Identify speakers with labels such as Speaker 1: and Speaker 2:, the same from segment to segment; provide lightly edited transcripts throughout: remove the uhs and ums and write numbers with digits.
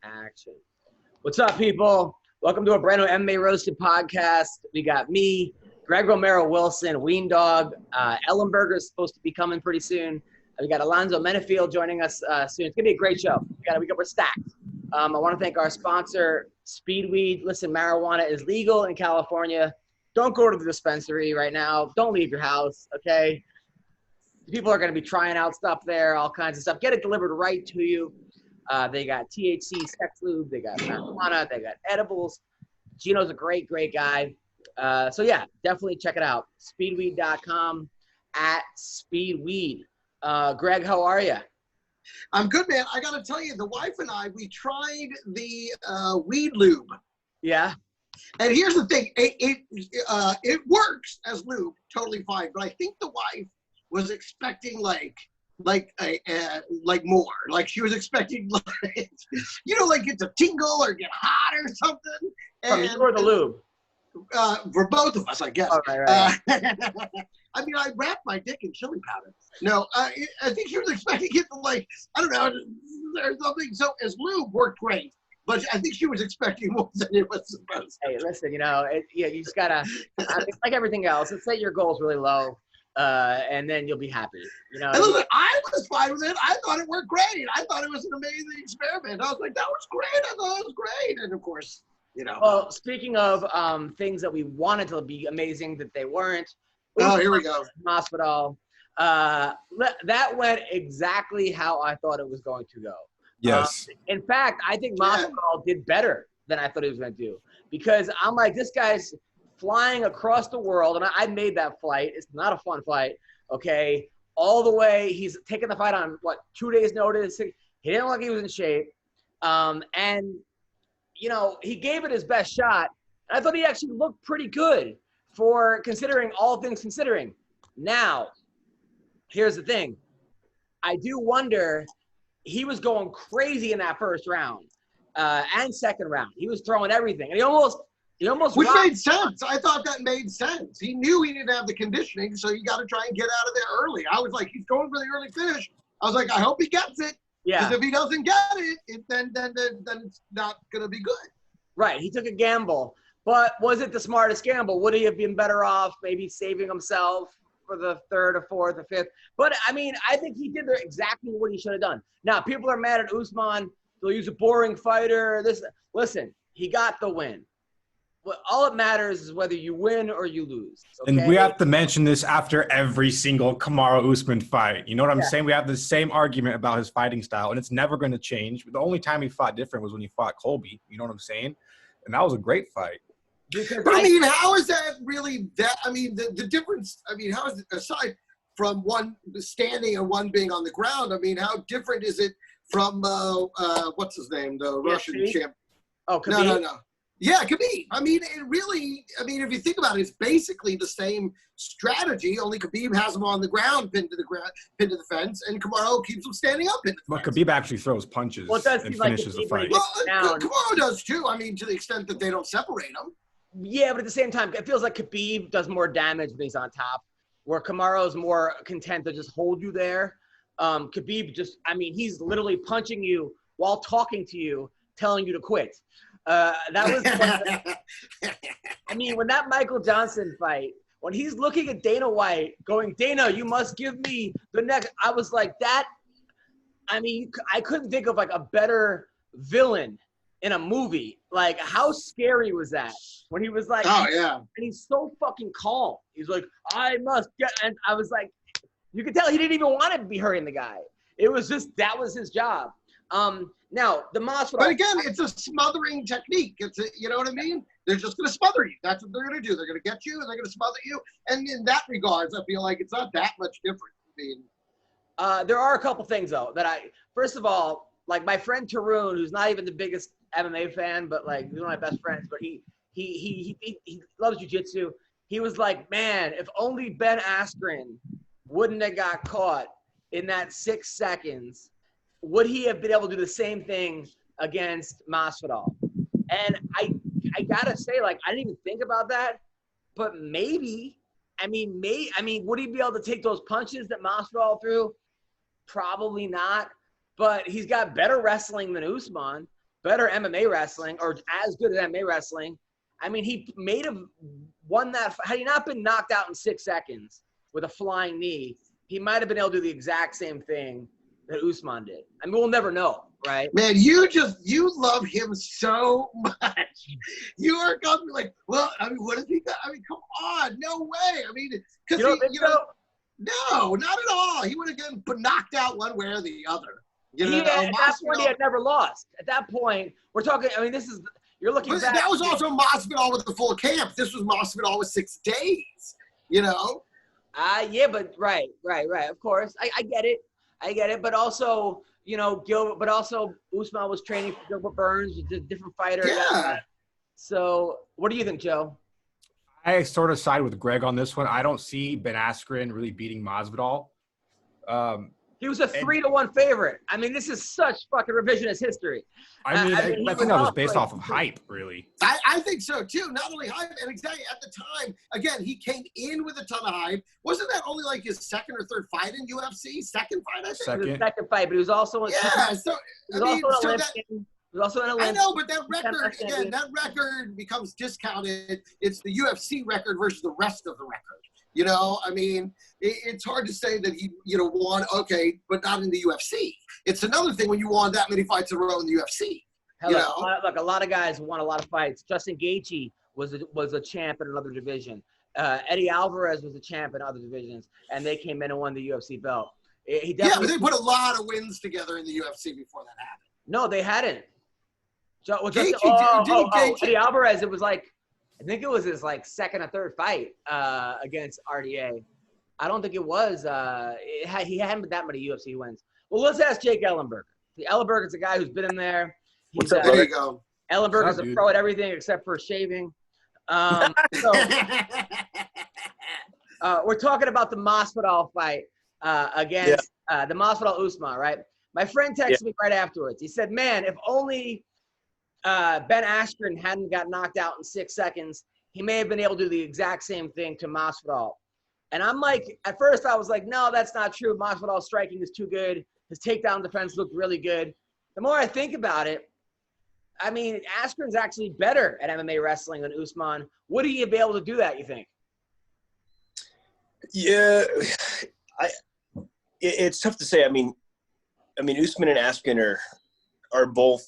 Speaker 1: Action. What's up, people? Welcome to a brand new MMA Roasted Podcast. We got me, Greg Romero Wilson, Ween Dog. Ellenberger is supposed to be coming pretty soon. We got Alonzo Menifield joining us soon. It's gonna be a great show. We're stacked. I want to thank our sponsor, Speedweed. Listen, marijuana is legal in California. Don't go to the dispensary right now. Don't leave your house, okay? People are going to be trying out stuff there, all kinds of stuff. Get it delivered right to you. They got THC, sex lube. They got marijuana. They got edibles. Gino's a great, great guy. So, yeah, definitely check it out. Speedweed.com @Speedweed. Greg, how are you?
Speaker 2: I'm good, man. I got to tell you, the wife and I, we tried the weed lube.
Speaker 1: Yeah.
Speaker 2: And here's the thing. It works as lube, totally fine. But I think the wife was expecting like more. Like she was expecting, like it to tingle or get hot or something.
Speaker 1: From you or the lube?
Speaker 2: For both of us, I guess.
Speaker 1: Oh, right.
Speaker 2: I mean, I wrapped my dick in chili powder. No, I think she was expecting it to, like, I don't know, or something. So as lube worked great, but I think she was expecting more than it was supposed to.
Speaker 1: Hey, listen, you just gotta. It's like everything else. Let's set your goals really low, and then you'll be happy.
Speaker 2: And listen, I was fine with it. I thought it worked great. I thought it was an amazing experiment. I was like, that was great. I thought it was great. And of course,
Speaker 1: Well, speaking of things that we wanted to be amazing that they weren't.
Speaker 2: Oh, here we go.
Speaker 1: Masvidal. That went exactly how I thought it was going to go.
Speaker 3: Yes.
Speaker 1: In fact, I think Masvidal did better than I thought he was going to do, because I'm like, this guy's flying across the world, and I made that flight. It's not a fun flight, okay? All the way, he's taking the fight on, 2 days' notice. He didn't look like he was in shape. And, he gave it his best shot. I thought he actually looked pretty good for considering all things considering. Now, here's the thing. I do wonder, he was going crazy in that first round and second round. He was throwing everything. And he almost
Speaker 2: Which made sense. I thought that made sense. He knew he didn't have the conditioning, so you got to try and get out of there early. I was like, he's going for the early finish. I was like, I hope he gets it.
Speaker 1: Yeah.
Speaker 2: Because if he doesn't get it, then it's not going to be good.
Speaker 1: Right. He took a gamble. But was it the smartest gamble? Would he have been better off maybe saving himself for the third or fourth or fifth? But, I mean, I think he did exactly what he should have done. Now, people are mad at Usman. They'll use a boring fighter. Listen, he got the win. All it matters is whether you win or you lose. Okay?
Speaker 3: And we have to mention this after every single Kamaru-Usman fight. You know what I'm saying? We have the same argument about his fighting style, and it's never going to change. The only time he fought different was when he fought Colby. You know what I'm saying? And that was a great fight.
Speaker 2: But I mean, how is that really that? I mean, the difference, I mean, how is it, aside from one standing and one being on the ground, I mean, how different is it from, what's his name, the Russian champ?
Speaker 1: Oh, Khabib?
Speaker 2: No. Yeah, Khabib. I mean, if you think about it, it's basically the same strategy, only Khabib has him on the ground, pinned to the fence, and Kamaru keeps him standing up.
Speaker 3: But Khabib actually throws punches and finishes the fight.
Speaker 2: Well, Kamaru does too. I mean, to the extent that they don't separate them.
Speaker 1: Yeah, but at the same time, it feels like Khabib does more damage when he's on top, where Kamaru is more content to just hold you there. Khabib he's literally punching you while talking to you, telling you to quit. That was I mean, when that Michael Johnson fight, when he's looking at Dana White going, Dana, you must give me the next, I was like, that, I mean, I couldn't think of like a better villain in a movie. Like, how scary was that when he was like,
Speaker 2: oh yeah,
Speaker 1: and he's so fucking calm. He's like, I must get, and I was like, you could tell he didn't even want to be hurting the guy. It was just, that was his job. Now, the Masvidal.
Speaker 2: But again, it's a smothering technique. You know what I mean? They're just going to smother you. That's what they're going to do. They're going to get you, and they're going to smother you. And in that regards, I feel like it's not that much different. I mean,
Speaker 1: there are a couple things, though, that first of all, like my friend Tarun, who's not even the biggest MMA fan, but like he's one of my best friends, but he loves jiu-jitsu. He was like, man, if only Ben Askren wouldn't have got caught in that 6 seconds, would he have been able to do the same thing against Masvidal? And I gotta say, like, I didn't even think about that, but maybe. I mean, would he be able to take those punches that Masvidal threw? Probably not. But he's got better wrestling than Usman. better MMA wrestling or as good at MMA wrestling. I mean, he may have won that. Had he not been knocked out in 6 seconds with a flying knee, he might have been able to do the exact same thing that Usman did. I mean, we'll never know, right?
Speaker 2: Man, you love him so much. You are going to be like, well, I mean, what has he got? I mean, come on, no way. I mean, because no, not at all. He would have gotten knocked out one way or the other. You know,
Speaker 1: at that point, he had never lost. At that point, we're talking. I mean, you're looking back.
Speaker 2: That was also Masvidal with the full camp. This was Masvidal with 6 days. You know.
Speaker 1: Yeah, but right. Of course, I get it. But also, but also Usman was training for Gilbert Burns, a different fighter.
Speaker 2: Yeah.
Speaker 1: So, what do you think, Joe?
Speaker 3: I sort of side with Greg on this one. I don't see Ben Askren really beating Masvidal.
Speaker 1: He was a 3-1 favorite. I mean, this is such fucking revisionist history.
Speaker 3: I mean, I think that was based off of hype, really.
Speaker 2: I think so, too. Not only hype, and exactly at the time, again, he came in with a ton of hype. Wasn't that only like his 2nd or 3rd fight in UFC? Second fight, I think?
Speaker 3: Second.
Speaker 1: It was his 2nd fight, but he was also He was also an Olympian.
Speaker 2: I know, but that record, again, that record becomes discounted. It's the UFC record versus the rest of the record. You know, I mean, it's hard to say that he, won, okay, but not in the UFC. It's another thing when you won that many fights in a row in the UFC.
Speaker 1: Look, a lot of guys won a lot of fights. Justin Gaethje was a champ in another division. Eddie Alvarez was a champ in other divisions, and they came in and won the UFC belt.
Speaker 2: But they put a lot of wins together in the UFC before that happened.
Speaker 1: No, they hadn't.
Speaker 2: Gaethje,
Speaker 1: Eddie Alvarez, it was like, I think it was his 2nd or 3rd fight against RDA. I don't think it was. He hadn't that many UFC wins. Well, let's ask Jake Ellenberger. Ellenberger's a guy who's been in there.
Speaker 2: There you go.
Speaker 1: Ellenberger's a pro at everything except for shaving. We're talking about the Masvidal fight against the Masvidal Usman, right? My friend texted me right afterwards. He said, man, if only Ben Askren hadn't got knocked out in 6 seconds, he may have been able to do the exact same thing to Masvidal. And I'm like, at first I was like, no, that's not true. Masvidal's striking is too good. His takedown defense looked really good. The more I think about it, I mean, Askren's actually better at MMA wrestling than Usman. Would he be able to do that, you think?
Speaker 4: Yeah, it's tough to say. I mean, Usman and Askren are both,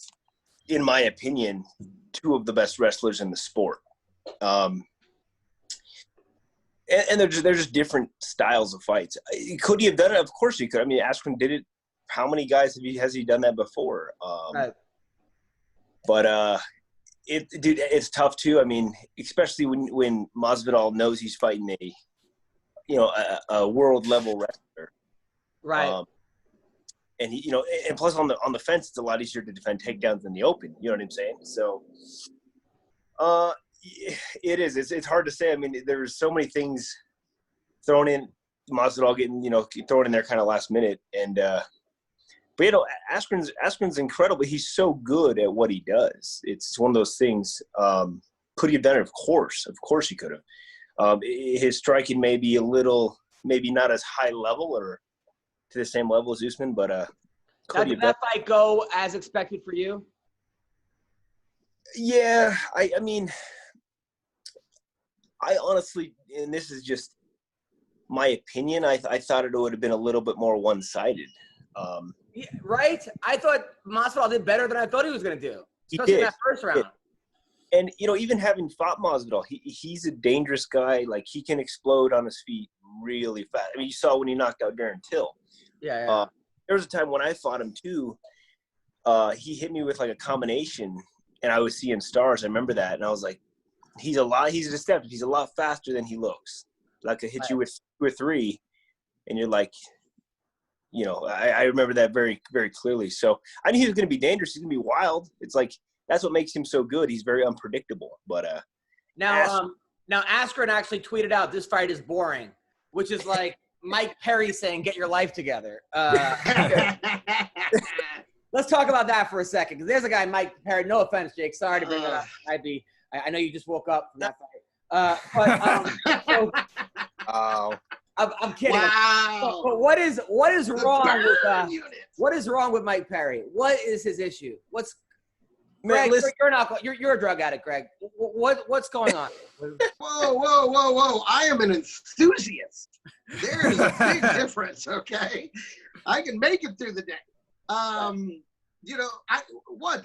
Speaker 4: in my opinion, 2 of the best wrestlers in the sport. And they're just different styles of fights. Could he have done it? Of course he could. I mean, Askren did it. How many guys has he done that before?
Speaker 1: Right.
Speaker 4: But it's tough too. I mean, especially when Masvidal knows he's fighting a world level wrestler,
Speaker 1: right?
Speaker 4: And he, and plus on the fence, it's a lot easier to defend takedowns in the open. You know what I'm saying? So, it is. It's hard to say. I mean, there's so many things thrown in. Masvidal getting thrown in there kind of last minute, and but Askren's incredible. He's so good at what he does. It's one of those things. Could he have done it? Of course he could have. His striking may be maybe not as high level or to the same level as Usman, but
Speaker 1: did that fight go as expected for you?
Speaker 4: Yeah, I mean, I honestly, and this is just my opinion, I thought it would have been a little bit more one-sided.
Speaker 1: Yeah, right? I thought Masvidal did better than I thought he was going to do, especially
Speaker 4: in
Speaker 1: that first round.
Speaker 4: And, even having fought Masvidal, he's a dangerous guy. Like, he can explode on his feet really fast. I mean, you saw when he knocked out Darren Till.
Speaker 1: Yeah.
Speaker 4: There was a time when I fought him, too. He hit me with, a combination, and I was seeing stars. I remember that. And I was like, he's deceptive. He's a lot faster than he looks. Like, I hit you with 2 or 3, and you're like, I remember that very, very clearly. So I knew he was going to be dangerous. He's going to be wild. It's like, that's what makes him so good. He's very unpredictable. But
Speaker 1: now Askren actually tweeted out, "This fight is boring," which is like Mike Perry saying, "Get your life together." Let's talk about that for a second, because there's a guy, Mike Perry. No offense, Jake. Sorry to bring that up. I know you just woke up from that fight. I'm kidding.
Speaker 2: Wow.
Speaker 1: But what is wrong with Mike Perry? What is his issue? Greg,
Speaker 4: listen,
Speaker 1: you're an alcohol. You're a drug addict, Greg. What's going on?
Speaker 2: Whoa. I am an enthusiast. There's a big difference, okay? I can make it through the day. The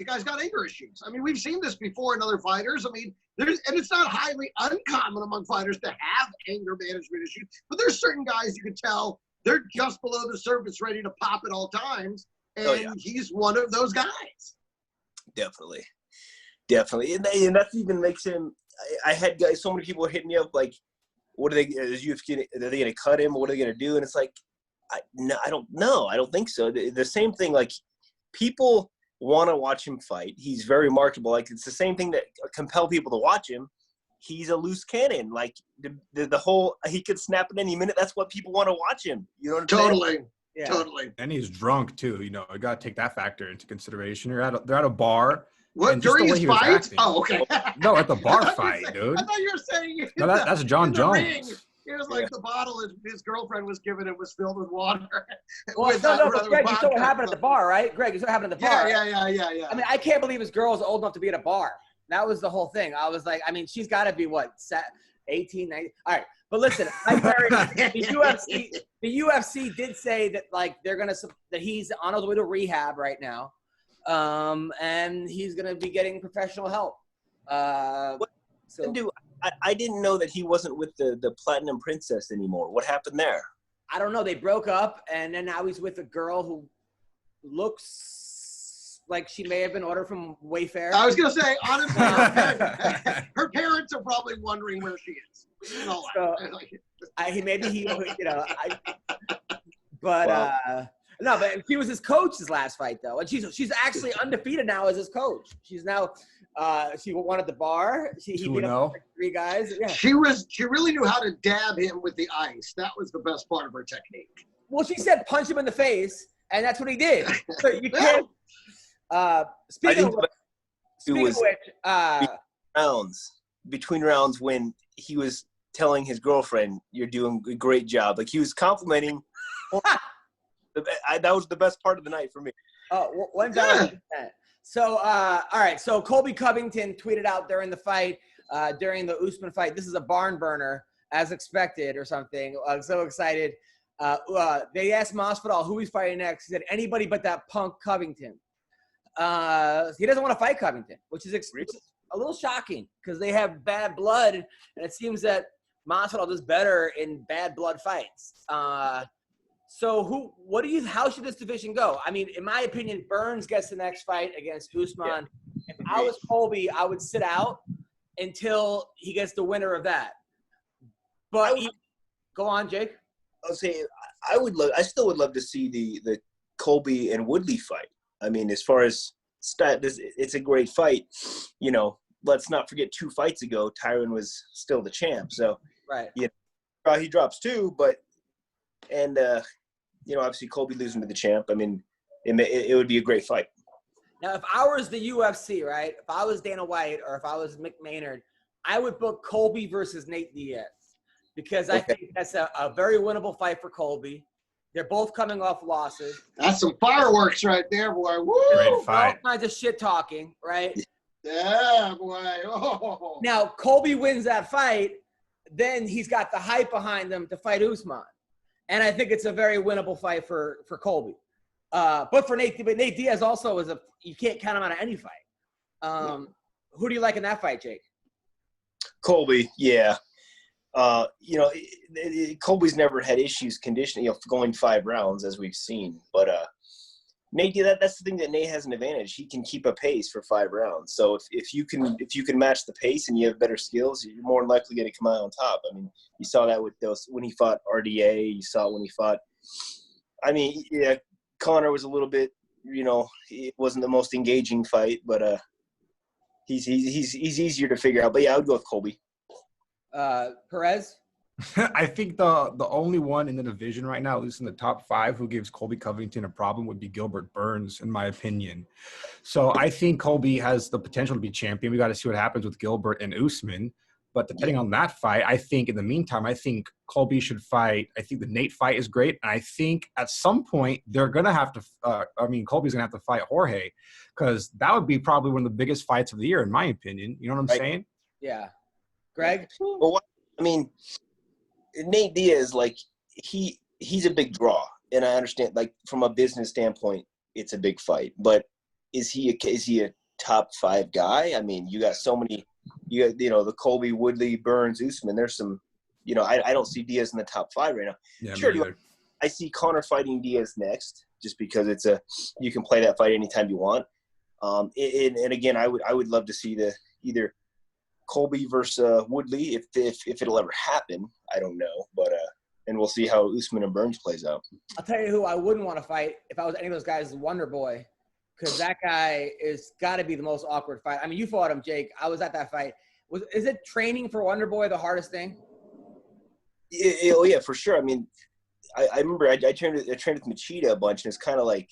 Speaker 2: guy's got anger issues. I mean, we've seen this before in other fighters. I mean, and it's not highly uncommon among fighters to have anger management issues, but there's certain guys you can tell they're just below the surface, ready to pop at all times, and he's one of those guys.
Speaker 4: Definitely. And that even makes him – I had guys – so many people hitting me up like, what are they – are they going to cut him? What are they going to do? And it's like, I don't know. I don't think so. The same thing, like, people want to watch him fight. He's very marketable. Like, it's the same thing that compel people to watch him. He's a loose cannon. Like, the whole – he could snap at any minute. That's what people want to watch him. You know what I'm saying?
Speaker 1: Yeah.
Speaker 2: Totally.
Speaker 3: And he's drunk too. You know, you got to take that factor into consideration. They're at a bar.
Speaker 2: What, during his fight? Oh, okay.
Speaker 3: No, at the bar fight, dude.
Speaker 2: I thought you were saying
Speaker 3: no, that's John Jones.
Speaker 2: Ring, it was like the bottle his girlfriend was given it was filled with water.
Speaker 1: Well, but Greg, you saw what happened at the bar, right? Greg, you saw what happened at the bar.
Speaker 2: Yeah.
Speaker 1: I mean, I can't believe his girl's old enough to be at a bar. That was the whole thing. I was like, I mean, she's got to be, 18, 19? All right. But listen, the UFC did say that, like, that he's on his way to rehab right now. And he's going to be getting professional help.
Speaker 4: I didn't know that he wasn't with the Platinum Princess anymore. What happened there?
Speaker 1: I don't know. They broke up, and then now he's with a girl who looks like she may have been ordered from Wayfair.
Speaker 2: I was going to say, honestly, her parents are probably wondering where she is.
Speaker 1: But she was his coach his last fight, though, and she's actually undefeated now as his coach. She's now she won at the bar. He beat up like 3 guys. Yeah.
Speaker 2: She really knew how to dab him with the ice. That was the best part of her technique.
Speaker 1: Well, she said punch him in the face, and that's what he did. So you can't. Speaking of which,
Speaker 4: between rounds when he was telling his girlfriend, "You're doing a great job," like he was complimenting. That was the best part of the night for me.
Speaker 1: Oh, 1,000%. So, all right. So Colby Covington tweeted out during the fight, during the Usman fight, "This is a barn burner, as expected," or something. I'm so excited. They asked Masvidal who he's fighting next. He said, "Anybody but that punk Covington." He doesn't want to fight Covington, which is a little shocking because they have bad blood, and it seems that Masvidal does better in bad blood fights. So how should this division go? I mean, in my opinion, Burns gets the next fight against Usman. Yeah. If I was Colby, I would sit out until he gets the winner of that. But go on, Jake.
Speaker 4: I'll say I still would love to see the Colby and Woodley fight. I mean, as far as it's a great fight. You know, let's not forget 2 fights ago, Tyron was still the champ. So,
Speaker 1: right.
Speaker 4: He drops 2, obviously Colby losing to the champ. I mean, it would be a great fight.
Speaker 1: Now, if I was the UFC, right, if I was Dana White or if I was Mick Maynard, I would book Colby versus Nate Diaz because I think that's a very winnable fight for Colby. They're both coming off losses.
Speaker 2: That's some fireworks right there, boy. Woo!
Speaker 3: Great fight.
Speaker 1: All kinds of shit talking, right?
Speaker 2: Yeah, boy. Oh.
Speaker 1: Now, Colby wins that fight, then he's got the hype behind him to fight Usman. And I think it's a very winnable fight for Colby. But Nate Diaz also you can't count him out of any fight. Who do you like in that fight, Jake?
Speaker 4: Colby, yeah. Colby's never had issues conditioning, going 5 rounds as we've seen. But Nate, that's the thing that Nate has an advantage. He can keep a pace for 5 rounds. So if you can match the pace and you have better skills, you're more likely going to come out on top. I mean, you saw that with when he fought RDA. You saw when he fought. I mean, yeah, Connor was a little bit. It wasn't the most engaging fight, but he's easier to figure out. But yeah, I would go with Colby.
Speaker 1: Perez?
Speaker 3: I think the only one in the division right now, at least in the top 5, who gives Colby Covington a problem would be Gilbert Burns, in my opinion. So I think Colby has the potential to be champion. We got to see what happens with Gilbert and Usman. But depending on that fight, I think in the meantime, I think Colby should fight. I think the Nate fight is great. And I think at some point they're going to have to Colby's going to have to fight Jorge, because that would be probably one of the biggest fights of the year, in my opinion. You know what I'm saying?
Speaker 1: Yeah. Greg?
Speaker 4: Well, Nate Diaz, like, he's a big draw. And I understand, like, from a business standpoint, it's a big fight. But is he a top 5 guy? I mean, you got so many. You got, the Colby, Woodley, Burns, Usman. There's some, I don't see Diaz in the top 5 right now.
Speaker 3: Yeah,
Speaker 4: sure, I see Conor fighting Diaz next, just because you can play that fight anytime you want. And again, I would love to see either Colby versus Woodley if it'll ever happen. I don't know, but and we'll see how Usman and Burns plays out.
Speaker 1: I'll tell you who I wouldn't want to fight if I was any of those guys is Wonder Boy. Because that guy is got to be the most awkward fight. I mean, you fought him, Jake. I was at that fight. Is it training for Wonder Boy the hardest thing?
Speaker 4: Yeah, for sure. I mean, I remember I trained with Machida a bunch, and it's kind of like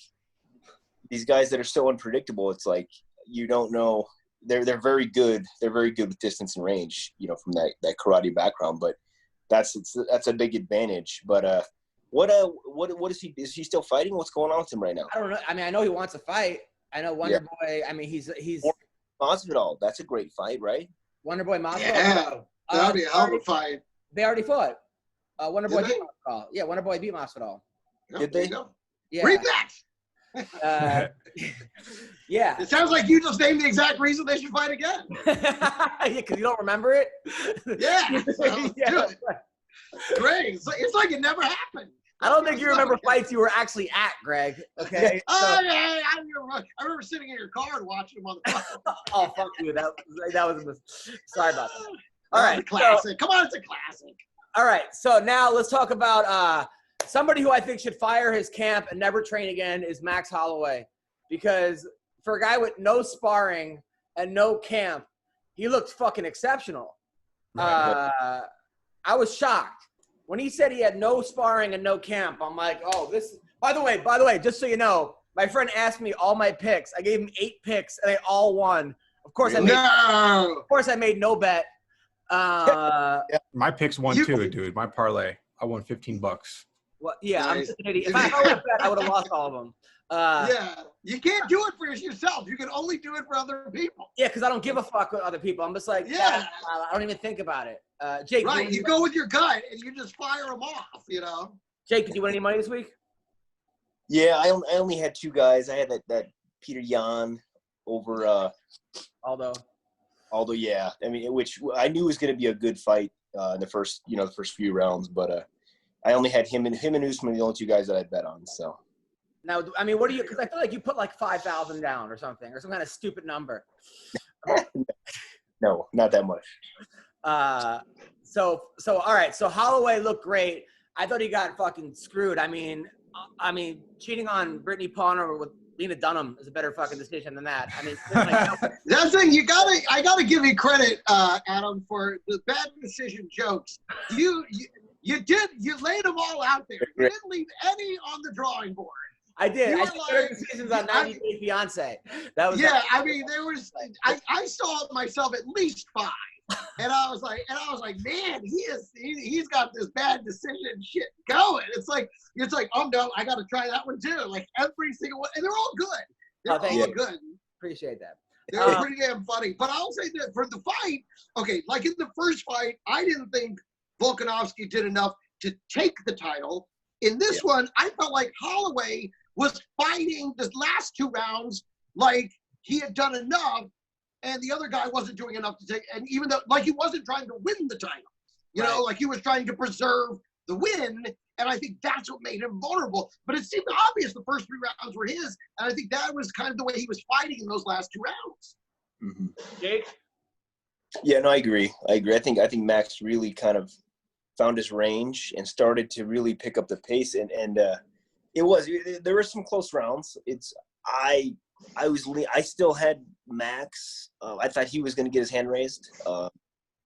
Speaker 4: these guys that are so unpredictable. It's like you don't know. They're very good. They're very good with distance and range, from that karate background. But that's a big advantage. But what is he? Is he still fighting? What's going on with him right now?
Speaker 1: I don't know. I mean, I know he wants to fight. I know Wonder Boy. I mean, he's
Speaker 4: Masvidal. That's a great fight, right?
Speaker 1: Wonder Boy Masvidal.
Speaker 2: Yeah, that'd be a hell of a fight.
Speaker 1: They already fought. Wonder Boy beat Masvidal. Yeah, Wonder Boy beat Masvidal.
Speaker 4: Did they?
Speaker 1: Yeah.
Speaker 2: Rematch.
Speaker 1: Yeah.
Speaker 2: It sounds like you just named the exact reason they should fight again.
Speaker 1: Yeah, because you don't remember it.
Speaker 2: Yeah.
Speaker 1: Yeah.
Speaker 2: Great. It's like it never happened.
Speaker 1: I don't think you remember fights you were actually at, Greg. Okay.
Speaker 2: I remember sitting in your car and watching them on the phone.
Speaker 1: Oh, fuck you. That was sorry about that.
Speaker 2: All right. Classic. Come on, it's a classic.
Speaker 1: All right. So now let's talk about somebody who I think should fire his camp and never train again is Max Holloway. Because for a guy with no sparring and no camp, he looked fucking exceptional.
Speaker 3: Right.
Speaker 1: I was shocked. When he said he had no sparring and no camp, I'm like, oh, this – by the way, just so you know, my friend asked me all my picks. I gave him 8 picks, and they all won. Of course, I made no bet.
Speaker 3: My picks won too, dude. My parlay. I won $15.
Speaker 1: Well, yeah,
Speaker 2: Nice.
Speaker 1: I'm just an idiot. If I would have bet, I would have lost all of them.
Speaker 2: Yeah, you can't do it for yourself. You can only do it for other people.
Speaker 1: Yeah, because I don't give a fuck with other people. I'm just like,
Speaker 2: Yeah.
Speaker 1: I don't even think about it. Jake,
Speaker 2: Right, you go with your gut and you just fire them off,
Speaker 1: Jake, did you win any money this week?
Speaker 4: Yeah, I only had 2 guys. I had that Peter Yan over Aldo, yeah. I mean, which I knew was going to be a good fight in the first few rounds, but I only had him and Usman, the only 2 guys that I bet on. So
Speaker 1: now, I mean, what do you? Because I feel like you put like 5,000 down or something, or some kind of stupid number.
Speaker 4: No, not that much.
Speaker 1: So all right. So Holloway looked great. I thought he got fucking screwed. I mean, cheating on Brittany Palmer with Lena Dunham is a better fucking decision than that. I mean,
Speaker 2: that's the thing. I gotta give you credit, Adam, for the bad decision jokes. You laid them all out there. You didn't leave any on the drawing board.
Speaker 1: I did. I
Speaker 2: were
Speaker 1: said better decisions on 90 Day Fiance. That was
Speaker 2: I mean, there was. I saw myself at least 5. And I was like, man, he's got this bad decision shit going. It's like, oh no, I got to try that one too. Like every single one, and they're all good. They're all good.
Speaker 1: Appreciate that.
Speaker 2: They're pretty damn funny. But I'll say that for the fight, okay, like in the first fight, I didn't think Volkanovski did enough to take the title. In this one, I felt like Holloway was fighting the last 2 rounds like he had done enough. And the other guy wasn't doing enough to take, and even though, like, he wasn't trying to win the title, you know, like he was trying to preserve the win, and I think that's what made him vulnerable. But it seemed obvious the first 3 rounds were his, and I think that was kind of the way he was fighting in those last 2 rounds.
Speaker 4: Mm-hmm.
Speaker 1: Jake?
Speaker 4: Yeah, no, I agree. I think Max really kind of found his range and started to really pick up the pace, and there were some close rounds. I still had Max. I thought he was going to get his hand raised.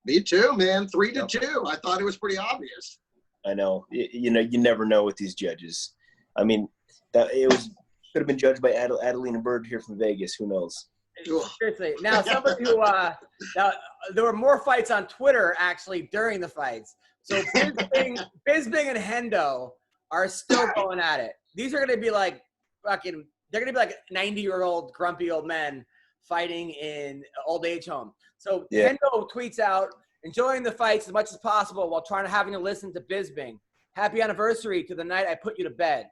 Speaker 2: Me too, man. 3-2. I thought it was pretty obvious.
Speaker 4: I know. You never know with these judges. I mean, could have been judged by Adelina Bird here from Vegas. Who knows?
Speaker 1: Seriously. Now, somebody who there were more fights on Twitter actually during the fights. So Bisping and Hendo are still going at it. These are going to be like fucking. They're going to be like 90-year-old grumpy old men fighting in old age home. So Hendo tweets out, enjoying the fights as much as possible while having to listen to Bisping. Happy anniversary to the night I put you to bed.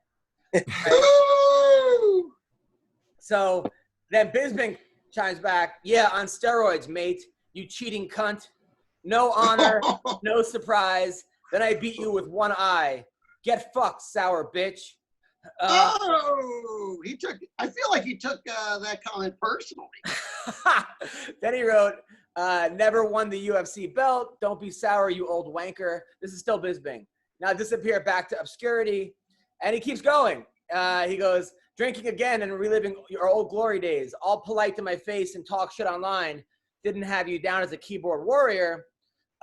Speaker 1: Right? So then Bisping chimes back, yeah, on steroids, mate. You cheating cunt. No honor, no surprise. Then I beat you with one eye. Get fucked, sour bitch.
Speaker 2: I feel like he took that comment personally.
Speaker 1: Then he wrote, never won the UFC belt. Don't be sour, you old wanker. This is still Bisping. Now disappear back to obscurity. And he keeps going. He goes, drinking again and reliving your old glory days. All polite to my face and talk shit online. Didn't have you down as a keyboard warrior.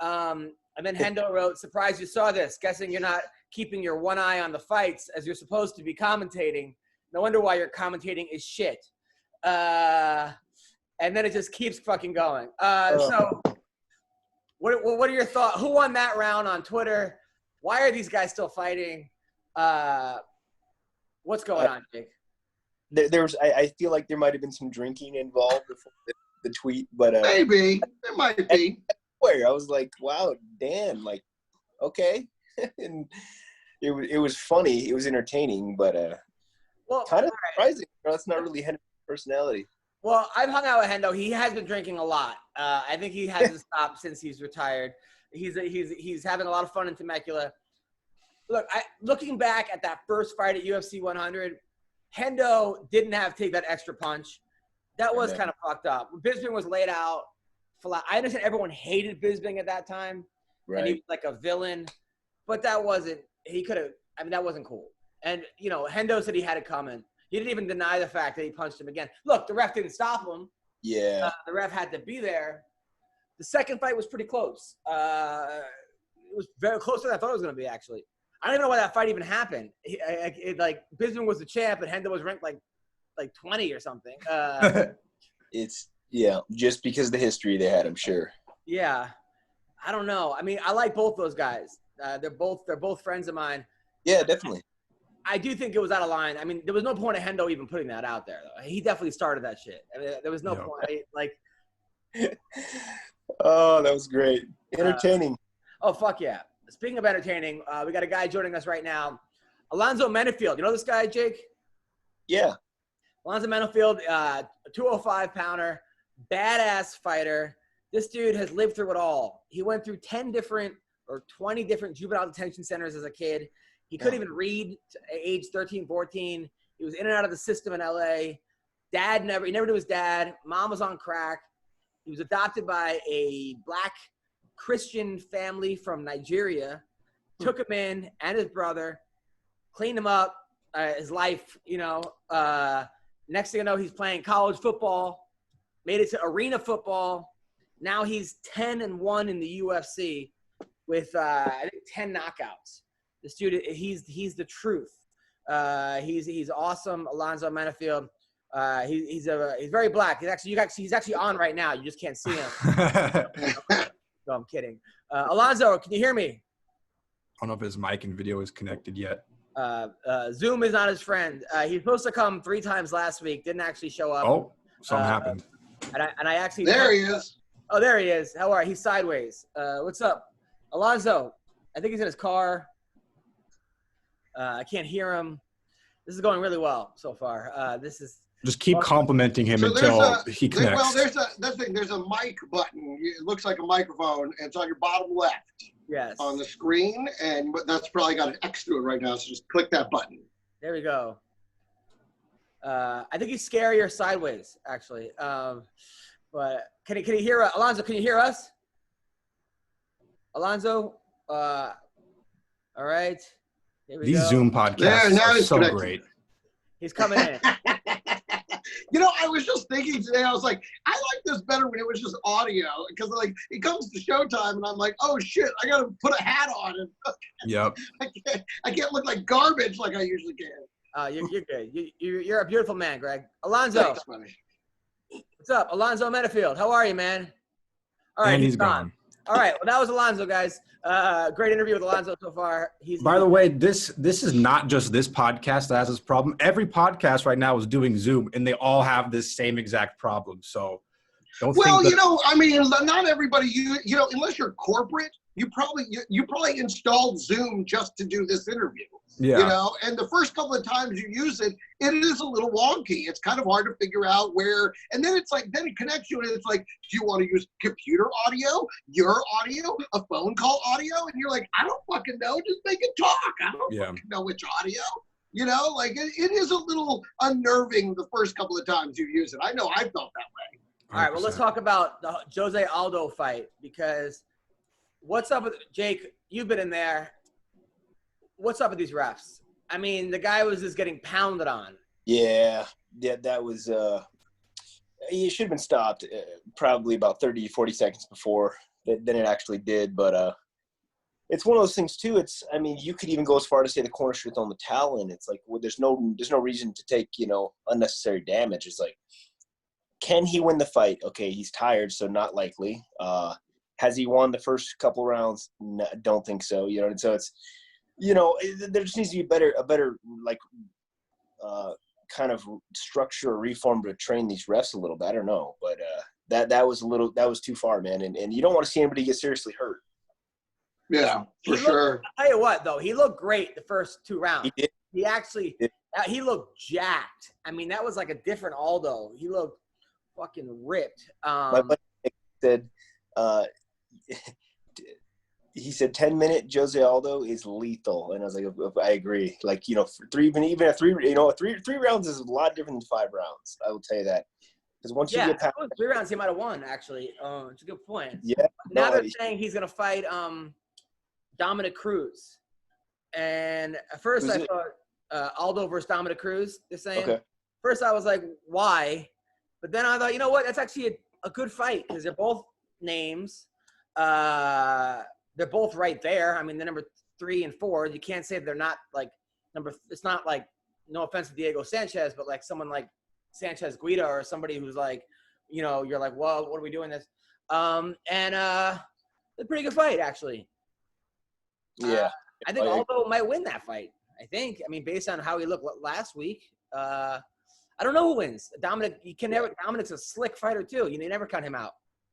Speaker 1: And then Hendo wrote, surprised you saw this. Guessing you're not keeping your one eye on the fights as you're supposed to be commentating. No wonder why your commentating is shit. And then it just keeps fucking going. So what are your thoughts? Who won that round on Twitter? Why are these guys still fighting? What's going on, Jake?
Speaker 4: I feel like there might have been some drinking involved before the tweet, but
Speaker 2: maybe there might be.
Speaker 4: I was like, wow, Dan, like, okay. And it was funny. It was entertaining, but kind of surprising. That's not really Hendo's personality.
Speaker 1: Well, I've hung out with Hendo. He has been drinking a lot. I think he hasn't stopped since he's retired. He's having a lot of fun in Temecula. Look, looking back at that first fight at UFC 100, Hendo didn't have to take that extra punch. That was kind of fucked up. Bisping was laid out. I understand everyone hated Bisping at that time.
Speaker 4: Right.
Speaker 1: And he was like a villain. But that wasn't – that wasn't cool. And, Hendo said he had it coming. He didn't even deny the fact that he punched him again. Look, the ref didn't stop him.
Speaker 4: Yeah.
Speaker 1: The ref had to be there. The second fight was pretty close. It was very closer than I thought it was going to be, actually. I don't even know why that fight even happened. Bisping was the champ, and Hendo was ranked like 20 or something.
Speaker 4: Just because of the history they had, I'm sure.
Speaker 1: Yeah. I don't know. I mean, I like both those guys. They're both friends of mine.
Speaker 4: Yeah, definitely.
Speaker 1: I do think it was out of line. I mean, there was no point of Hendo even putting that out there, though. He definitely started that shit. I mean, there was no point.
Speaker 4: Oh, that was great. Entertaining.
Speaker 1: Oh, fuck yeah. Speaking of entertaining, we got a guy joining us right now. Alonzo Menifield. You know this guy, Jake?
Speaker 4: Yeah.
Speaker 1: Alonzo Menifield, 205-pounder, badass fighter. This dude has lived through it all. He went through 10 different or 20 different juvenile detention centers as a kid. He couldn't even read at age 13, 14. He was in and out of the system in L.A. He never knew his dad. Mom was on crack. He was adopted by a black Christian family from Nigeria. Took him in and his brother, cleaned him up, his life, Next thing I know, he's playing college football, made it to arena football. Now he's 10-1 in the UFC with, I think, 10 knockouts. This dude, he's the truth. He's awesome, Alonzo Menifield. He's very black. He's actually on right now. You just can't see him. No, I'm kidding. Alonzo, can you hear me?
Speaker 3: I don't know if his mic and video is connected yet.
Speaker 1: Zoom is not his friend. He's supposed to come 3 times last week. Didn't actually show up.
Speaker 3: Oh, something happened.
Speaker 1: And I actually.
Speaker 2: There he is.
Speaker 1: Oh, there he is. How are you? He's sideways. What's up, Alonzo? I think he's in his car. I can't hear him. This is going really well so far.
Speaker 3: Just keep complimenting him until he connects.
Speaker 2: Well, there's a mic button. It looks like a microphone. And it's on your bottom left.
Speaker 1: Yes.
Speaker 2: On the screen, and that's probably got an X to it right now. So just click that button.
Speaker 1: There we go. I think he's scarier sideways, actually. But can he hear Alonzo? Can you hear us, Alonzo? All right.
Speaker 3: These Zoom podcasts are so
Speaker 2: connected.
Speaker 3: great.
Speaker 1: He's coming in.
Speaker 2: I was just thinking today, I was like, I like this better when it was just audio, because it comes to showtime and I'm like, oh shit, I gotta put a hat on and
Speaker 3: Yep.
Speaker 2: I can't look like garbage like I usually can.
Speaker 1: You're good. You're a beautiful man, Greg. Alonzo.
Speaker 2: Thanks, buddy.
Speaker 1: What's up? Alonzo Menifield. How are you, man? All right,
Speaker 3: and he's gone.
Speaker 1: All right, well, that was Alonzo, guys. Great interview with Alonzo so far.
Speaker 3: By the way, this is not just this podcast that has this problem. Every podcast right now is doing Zoom, and they all have this same exact problem. So don't think that,
Speaker 2: you know, I mean, not everybody, you know, unless you're corporate, you probably installed Zoom just to do this interview.
Speaker 3: Yeah.
Speaker 2: You know, and the first couple of times you use it, it is a little wonky. It's kind of hard to figure out where, and then it's like, then it connects you and it's like, do you want to use computer audio, your audio, a phone call audio? And you're like, I don't fucking know. Just make it talk. I don't fucking know which audio. You know, like it is a little unnerving the first couple of times you use it. I know I felt that way.
Speaker 1: All right, well, let's talk about the Jose Aldo fight, because what's up with Jake? You've been in there. What's up with these refs? I mean, the guy was just getting pounded on.
Speaker 4: Yeah, that was he should have been stopped probably about 30, 40 seconds before than it actually did. But it's one of those things too. I mean, you could even go as far to say the corner should have thrown the towel in. It's like, well, there's no reason to take, you know, unnecessary damage. It's like, can he win the fight? Okay, he's tired, so not likely. Has he won the first couple rounds? No, don't think so. You know, and so it's, you know, there just needs to be a better like kind of structure or reform to train these refs a little bit. I don't know, but that was too far, man. And you don't want to see anybody get seriously hurt.
Speaker 2: Yeah, for sure.
Speaker 1: I'll tell you what, though, he looked great the first 2 rounds.
Speaker 4: He did.
Speaker 1: He actually, he looked jacked. I mean, that was like a different Aldo. He looked fucking ripped.
Speaker 4: My buddy said, he said 10-minute Jose Aldo is lethal, and I was like, I agree. Like, you know, three rounds is a lot different than 5 rounds. I will tell you that, because once you get past
Speaker 1: 3 rounds, he might have won. Actually, it's a good point.
Speaker 4: Yeah.
Speaker 1: Now they're saying he's gonna fight Dominic Cruz, and at first I thought Aldo versus Dominic Cruz. They're saying.
Speaker 4: Okay.
Speaker 1: First I was like, why? But then I thought, you know what? That's actually a good fight, because they're both names. They're both right there. I mean, they're number 3 and 4. You can't say they're not like it's not like, no offense to Diego Sanchez, but like someone like Sanchez Guida or somebody who's like, you know, you're like, well, what are we doing this? And a pretty good fight, actually.
Speaker 4: Yeah.
Speaker 1: I think Aldo might win that fight. I think. I mean, based on how he looked last week. I don't know who wins. Dominic, Dominic's a slick fighter too. You never count him out.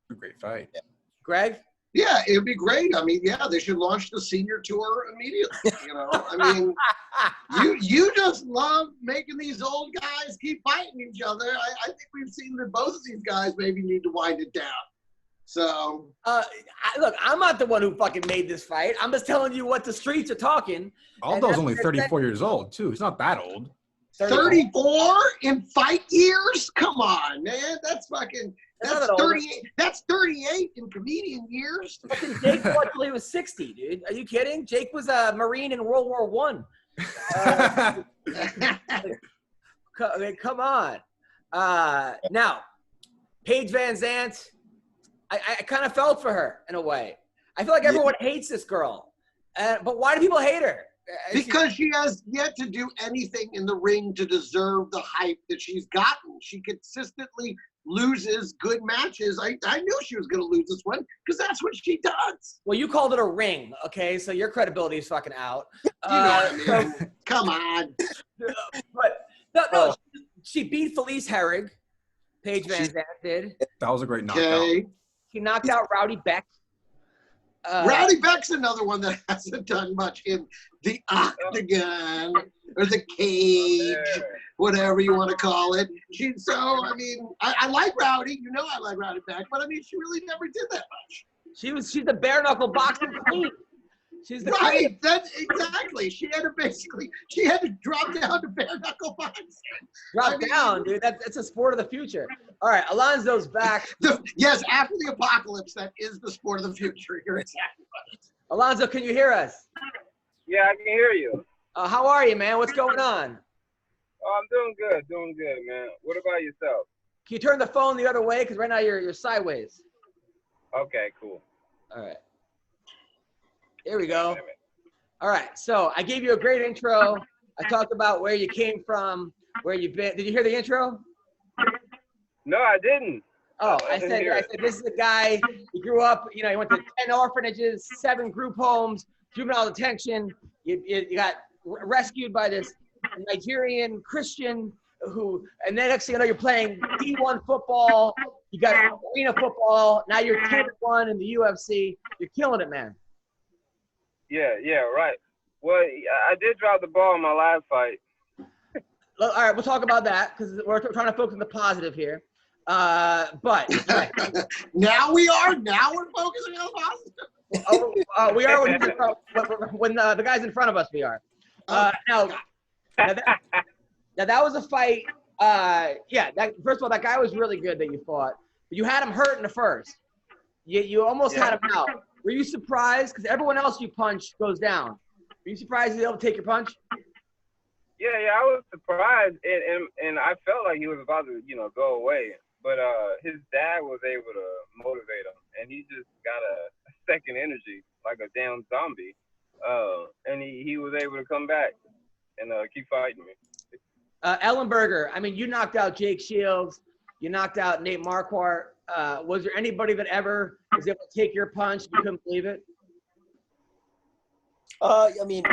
Speaker 3: A great fight.
Speaker 4: Yeah.
Speaker 1: Greg?
Speaker 2: Yeah, it would be great. I mean, yeah, they should launch the senior tour immediately. You know, I mean, you just love making these old guys keep fighting each other. I think we've seen that both of these guys maybe need to wind it down. So,
Speaker 1: look, I'm not the one who fucking made this fight. I'm just telling you what the streets are talking.
Speaker 3: Aldo's only 34 years old too. He's not that old.
Speaker 2: 34 in fight years? Come on, man. That's fucking. That's 38. That's 38 in comedian years.
Speaker 1: Fucking Jake fought till he was 60, dude. Are you kidding? Jake was a Marine in World War I. Come on. Now, Paige Vanzant, I kind of felt for her in a way. I feel like everyone hates this girl. But why do people hate her?
Speaker 2: Because she has yet to do anything in the ring to deserve the hype that she's gotten. She consistently loses good matches. I knew she was going to lose this one because that's what she does.
Speaker 1: Well, you called it a ring, okay? So your credibility is fucking out.
Speaker 2: You know what I mean? Come on.
Speaker 1: But no, she beat Felice Herrig. Paige Vanzant did.
Speaker 3: That was a great knockout.
Speaker 2: Okay.
Speaker 1: She knocked out Rowdy Beck.
Speaker 2: Rowdy Beck's another one that hasn't done much in the octagon or the cage, whatever you want to call it. I mean, I like Rowdy. You know I like Rowdy Beck, but I mean, she really never did that much.
Speaker 1: She's the bare knuckle boxing queen. She's the
Speaker 2: right. That's exactly. She had to drop down to bare knuckle boxing.
Speaker 1: Drop down, dude. That's a sport of the future. All right, Alonzo's back.
Speaker 2: Yes, after the apocalypse, that is the sport of the future. You're exactly right.
Speaker 1: Alonzo, can you hear us?
Speaker 5: Yeah, I can hear you.
Speaker 1: How are you, man? What's going on?
Speaker 5: Oh, I'm doing good, man. What about yourself?
Speaker 1: Can you turn the phone the other way? Because right now you're sideways.
Speaker 5: Okay, cool.
Speaker 1: All right. Here we go. All right, so I gave you a great intro. I talked about where you came from, where you've been. Did you hear the intro?
Speaker 5: No, I didn't.
Speaker 1: Oh, I said, this is a guy, he grew up, he went to 10 orphanages, 7 group homes, juvenile detention. You got rescued by this Nigerian Christian and then next thing you know, you're playing D1 football. You got arena football. Now you're 10-1 in the UFC. You're killing it, man.
Speaker 5: Yeah, right. Well, I did drop the ball in my last fight.
Speaker 1: All right, we'll talk about that because we're trying to focus on the positive here. But
Speaker 2: now we're focusing on positive.
Speaker 1: We are when the guys in front of us. We are. Now that was a fight. First of all, that guy was really good that you fought. But you had him hurt in the first. You almost had him out. Were you surprised? Because everyone else you punch goes down. Were you surprised he was able to take your punch?
Speaker 5: Yeah, I was surprised, and I felt like he was about to, go away. But his dad was able to motivate him, and he just got a second energy, like a damn zombie. And he was able to come back and keep fighting me.
Speaker 1: Ellenberger, I mean, you knocked out Jake Shields. You knocked out Nate Marquardt. Was there anybody that ever was able to take your punch? You couldn't believe it?
Speaker 4: I mean,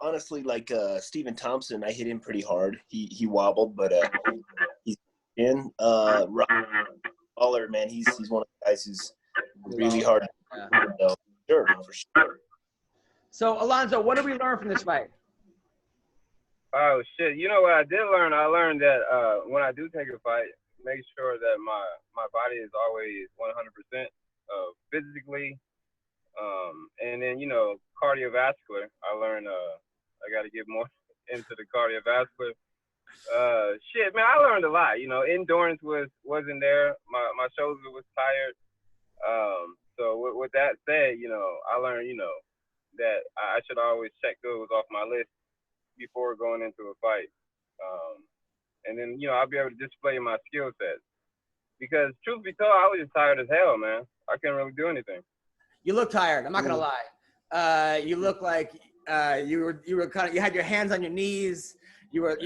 Speaker 4: honestly, like Stephen Thompson, I hit him pretty hard. He wobbled, but he's in. Waller, man, he's one of the guys who's really hard. So, for sure.
Speaker 1: So, Alonzo, what did we learn from this fight?
Speaker 5: Oh, shit. You know what I did learn? I learned that when I do take a fight, make sure that my body is always 100% physically. And then, cardiovascular. I learned I got to get more into the cardiovascular. Shit, man, I learned a lot. Endurance wasn't there. My shoulder was tired. So with that said, I learned, that I should always check those off my list before going into a fight. And then, I'll be able to display my skill sets. Because truth be told, I was just tired as hell, man. I couldn't really do anything.
Speaker 1: You look tired. I'm not gonna lie. You look like you had your hands on your knees. You were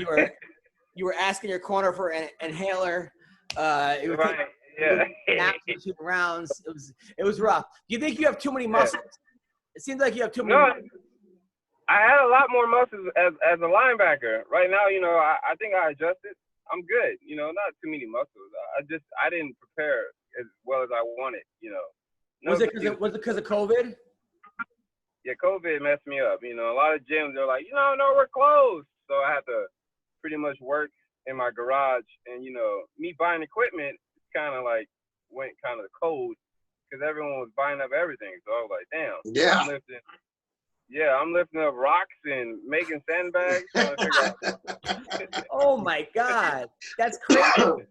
Speaker 1: asking your corner for an inhaler. It was
Speaker 5: right.
Speaker 1: 2 rounds. It was rough. Do you think you have too many muscles? It seems like you have too many.
Speaker 5: No, I had a lot more muscles as a linebacker. Right now, I think I adjusted. I'm good. Not too many muscles. I didn't prepare as well as I wanted.
Speaker 1: Was it because of COVID?
Speaker 5: Yeah, COVID messed me up. A lot of gyms are like, no, we're closed. So I had to pretty much work in my garage. And, me buying equipment kind of like went kind of cold because everyone was buying up everything. So I was like, damn.
Speaker 2: Yeah.
Speaker 5: I'm lifting up rocks and making sandbags. Trying to figure out.
Speaker 1: Oh, my God. That's crazy.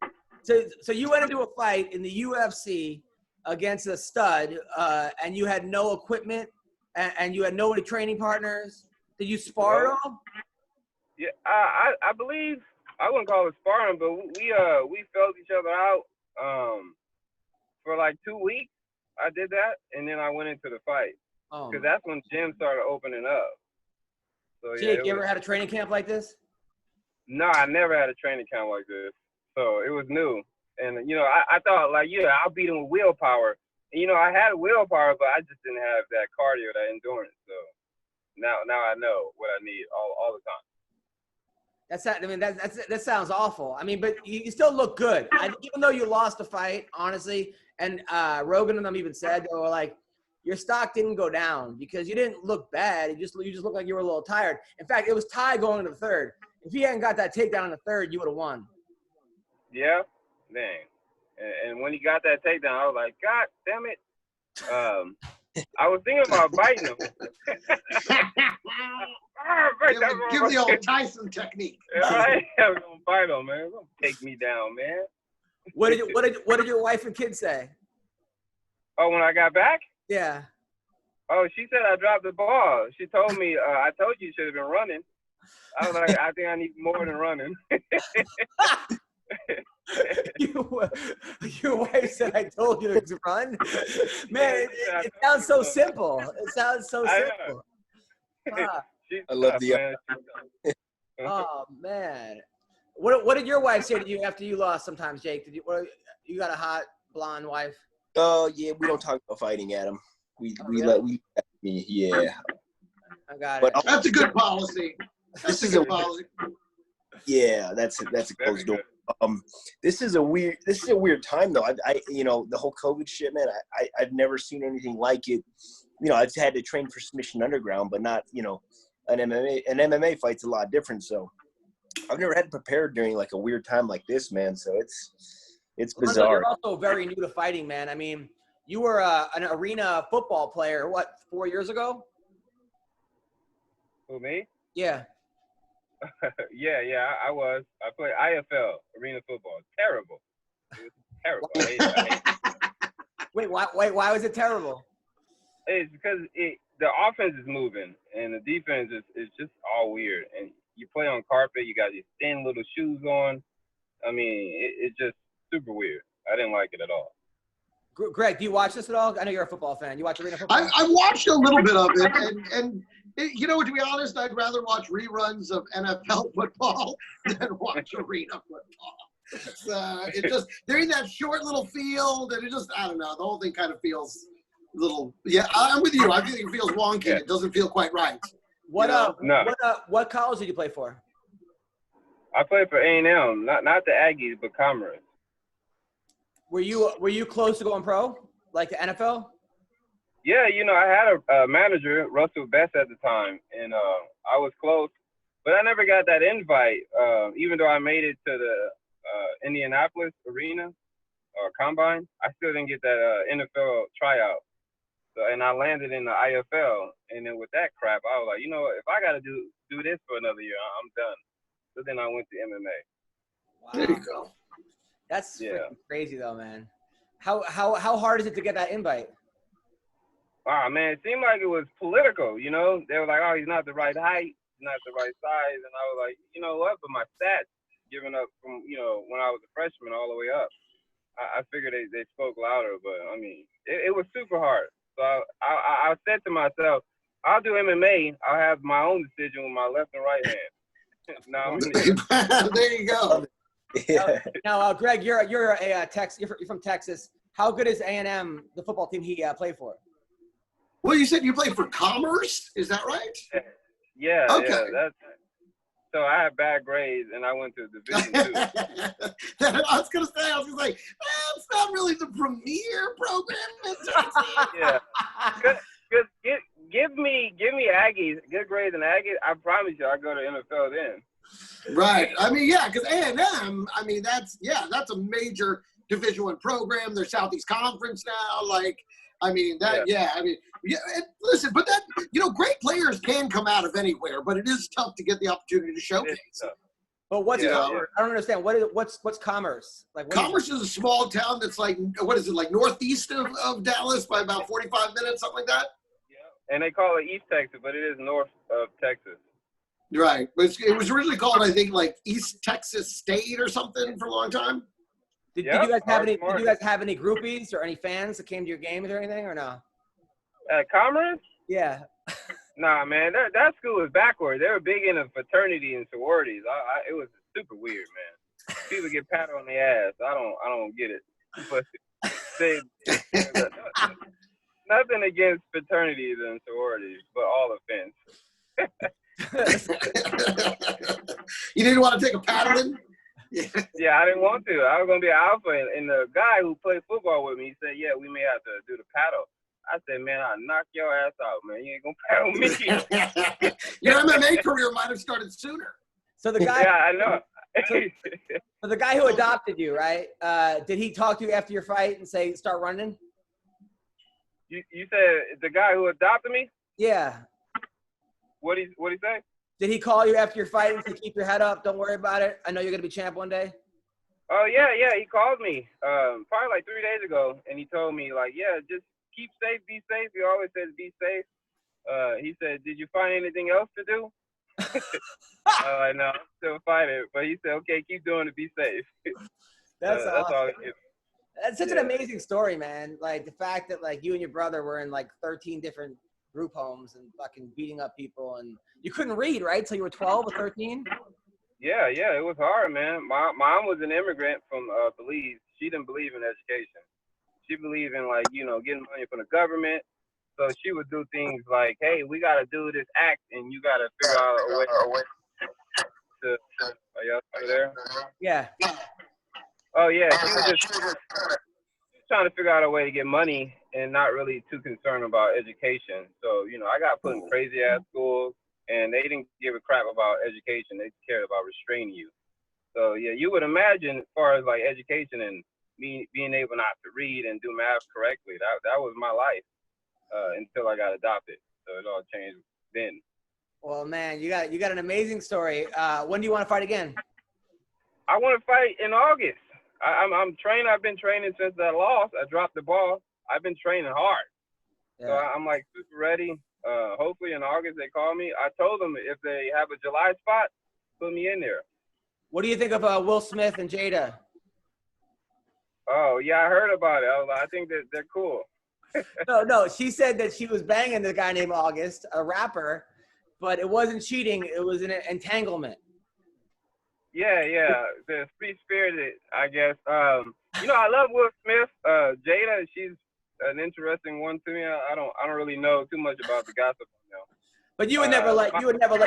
Speaker 1: So you went into a fight in the UFC against a stud, and you had no equipment, and you had no training partners. Did you spar at all?
Speaker 5: Yeah, I believe I wouldn't call it sparring, but we felt each other out for like 2 weeks. I did that, and then I went into the fight because that's when gyms started opening up. So
Speaker 1: Jake, you ever had a training camp like this?
Speaker 5: No, I never had a training camp like this, so it was new. And, I thought, like, I'll beat him with willpower. And, I had willpower, but I just didn't have that cardio, that endurance. So now I know what I need all the time.
Speaker 1: That sounds awful. I mean, but you still look good. Even though you lost the fight, honestly, and Rogan and them even said, they were like, your stock didn't go down because you didn't look bad. You just looked like you were a little tired. In fact, it was tied going into the third. If he hadn't got that takedown in the third, you would have won.
Speaker 5: Yeah. Dang. And when he got that takedown, I was like, God damn it. I was thinking about biting him.
Speaker 2: Give the old Tyson technique.
Speaker 5: Right? I was going to bite him, man. Don't take me down, man.
Speaker 1: What did your wife and kids say?
Speaker 5: Oh, when I got back?
Speaker 1: Yeah.
Speaker 5: Oh, she said I dropped the ball. She told me, I told you should have been running. I was like, I think I need more than running.
Speaker 1: Your wife said I told you to run. Man, it sounds so simple. It sounds so simple.
Speaker 4: I love the.
Speaker 1: Oh man. What did your wife say to you after you lost? Sometimes, Jake, you got a hot blonde wife?
Speaker 4: Oh yeah, we don't talk about fighting, Adam. We yeah.
Speaker 1: I got
Speaker 4: But
Speaker 1: it.
Speaker 2: That's a good policy. That's a good policy.
Speaker 4: Yeah, that's a closed door. This is a weird time though. I the whole COVID shit, man. I've never seen anything like it. I've had to train for Submission Underground, but not an MMA fight's a lot different. So I've never had to prepare during like a weird time like this, man. So it's bizarre.
Speaker 1: You're also very new to fighting, man. I mean, you were an arena football player, 4 years ago?
Speaker 5: Who, me?
Speaker 1: Yeah.
Speaker 5: yeah, I was. I played IFL, arena football. Terrible. It was terrible. I hate it.
Speaker 1: Wait, why was it terrible?
Speaker 5: It's because the offense is moving and the defense is just all weird. And you play on carpet, you got these thin little shoes on. I mean, it's just super weird. I didn't like it at all.
Speaker 1: Greg, do you watch this at all? I know you're a football fan. You watch arena football?
Speaker 2: I watched a little bit of it, and to be honest, I'd rather watch reruns of NFL football than watch arena football. It just, they're in that short little field, and it just, I don't know, the whole thing kind of feels a little, yeah, I'm with you. I think it feels wonky.
Speaker 5: Yeah.
Speaker 2: It doesn't feel quite right.
Speaker 1: What college did you play for?
Speaker 5: I played for A&M, not the Aggies, but Commerce.
Speaker 1: Were you close to going pro, like the NFL?
Speaker 5: Yeah, I had a manager, Russell Best at the time, and I was close, but I never got that invite. Even though I made it to the Indianapolis arena or combine, I still didn't get that NFL tryout. So, and I landed in the IFL, and then with that crap, I was like, if I got to do this for another year, I'm done. So then I went to MMA.
Speaker 1: Wow.
Speaker 2: There you go.
Speaker 1: That's freaking crazy, though, man. How hard is it to get that invite?
Speaker 5: Wow, man, it seemed like it was political, They were like, oh, he's not the right height, he's not the right size. And I was like, you know what? But my stats, giving up from, when I was a freshman all the way up, I figured they spoke louder. But, I mean, it was super hard. So I said to myself, I'll do MMA. I'll have my own decision with my left and right hand.
Speaker 2: There you go.
Speaker 4: Yeah.
Speaker 1: Now, Greg, you're from Texas. How good is A&M, the football team he played for?
Speaker 2: Well, you said you played for Commerce. Is that right?
Speaker 5: Yeah.
Speaker 2: Okay.
Speaker 5: Yeah, so I had bad grades, and I went to Division II.
Speaker 2: I was gonna say, it's not really the premier program.
Speaker 5: Yeah. Give me Aggies, good grades in Aggies. I promise you, I'll go to NFL then.
Speaker 2: Right. I mean, yeah, because A&M. I mean, that's a major Division I program. They're Southeast Conference now. Listen, but that, great players can come out of anywhere, but it is tough to get the opportunity to showcase.
Speaker 1: But what's Commerce? I don't understand. What's Commerce?
Speaker 2: Commerce is a small town that's like, what is it, like northeast of Dallas by about 45 minutes, something like that?
Speaker 5: Yeah. And they call it East Texas, but it is north of Texas.
Speaker 2: Right. But it was originally called, I think, like East Texas State or something for a long time.
Speaker 1: Did you guys have any groupies or any fans that came to your games or anything, or no?
Speaker 5: At Commerce?
Speaker 1: Yeah.
Speaker 5: Nah, man, that school is backward. They were big into fraternity and sororities. It was super weird, man. People get patted on the ass. I don't get it. But nothing against fraternities and sororities, but all offense.
Speaker 2: You didn't want to take a paddling?
Speaker 5: Yeah, I didn't want to. I was going to be an alpha. And the guy who played football with me, he said, yeah, we may have to do the paddle. I said, man, I'll knock your ass out, man. You ain't going to paddle me.
Speaker 2: Your MMA career might have started sooner.
Speaker 1: So the guy,
Speaker 5: yeah, I know.
Speaker 1: so the guy who adopted you, right? Did he talk to you after your fight and say, start running?
Speaker 5: You said the guy who adopted me?
Speaker 1: Yeah.
Speaker 5: What'd he say?
Speaker 1: Did he call you after your fight and say, keep your head up, don't worry about it? I know you're going to be champ one day.
Speaker 5: Oh, yeah, he called me probably like 3 days ago, and he told me, like, yeah, just keep safe, be safe. He always says be safe. He said, did you find anything else to do? I know, I'm still fighting. But he said, okay, keep doing it, be safe.
Speaker 1: That's awesome.
Speaker 5: That's all.
Speaker 1: That's such an amazing story, man. Like, the fact that, like, you and your brother were in, like, 13 different group homes and fucking beating up people. And you couldn't read, right, till you were 12 or 13?
Speaker 5: Yeah, it was hard, man. My mom was an immigrant from Belize. She didn't believe in education. She believed in, like, getting money from the government. So she would do things like, hey, we got to do this act, and you got to figure out a way to are y'all still there?
Speaker 1: Yeah.
Speaker 5: Oh, yeah. She was just trying to figure out a way to get money and not really too concerned about education. So, I got put in crazy-ass schools, and they didn't give a crap about education. They cared about restraining you. So, yeah, you would imagine as far as, like, education and me being able not to read and do math correctly, that was my life until I got adopted. So it all changed then.
Speaker 1: Well, man, you got an amazing story. When do you want to fight again?
Speaker 5: I want to fight in August. I'm trained. I've been training since that loss. I dropped the ball. I've been training hard. Yeah. So I'm like super ready. Hopefully in August they call me. I told them if they have a July spot, put me in there.
Speaker 1: What do you think of Will Smith and Jada?
Speaker 5: Oh, yeah, I heard about it. I think that they're cool.
Speaker 1: No, she said that she was banging the guy named August, a rapper, but it wasn't cheating. It was an entanglement.
Speaker 5: Yeah, the free-spirited, I guess. I love Will Smith. Jada, she's an interesting one to me. I don't really know too much about the gossip now.
Speaker 1: But you would never let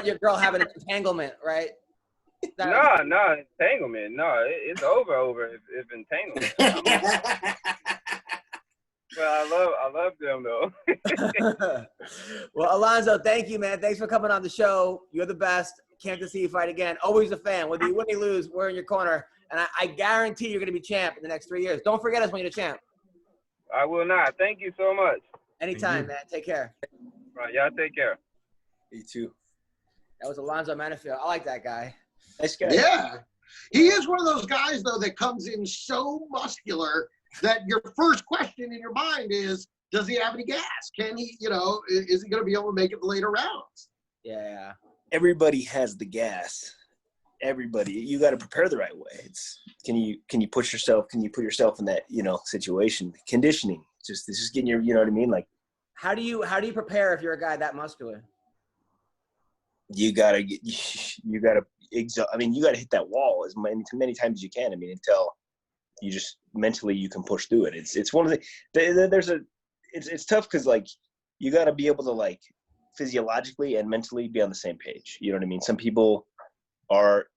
Speaker 1: your girl have an entanglement, right?
Speaker 5: No, entanglement. No, it's over if entanglement. Well, I love them though.
Speaker 1: Well, Alonzo, thank you, man. Thanks for coming on the show. You're the best. Can't to see you fight again. Always a fan. Whether you win or lose, we're in your corner. And I guarantee you're going to be champ in the next 3 years. Don't forget us when you're the champ.
Speaker 5: I will not. Thank you so much.
Speaker 1: Anytime, man. Take care.
Speaker 5: Right, y'all take care.
Speaker 4: You too.
Speaker 1: That was Alonzo Menifield. I like that guy.
Speaker 4: Nice guy.
Speaker 2: Yeah. He is one of those guys, though, that comes in so muscular that your first question in your mind is, does he have any gas? Can he, is he going to be able to make it the later rounds?
Speaker 1: Yeah.
Speaker 4: Everybody has the gas. Everybody. You got to prepare the right way. It's can you push yourself? Can you put yourself in that, situation? Conditioning. It's just getting your, you know what I mean? Like,
Speaker 1: how do you prepare if you're a guy that muscular?
Speaker 4: You gotta hit that wall as many times as you can. I mean, until you just mentally you can push through it. It's one of it's tough because, like, you got to be able to, like, physiologically and mentally be on the same page. You know what I mean? Some people are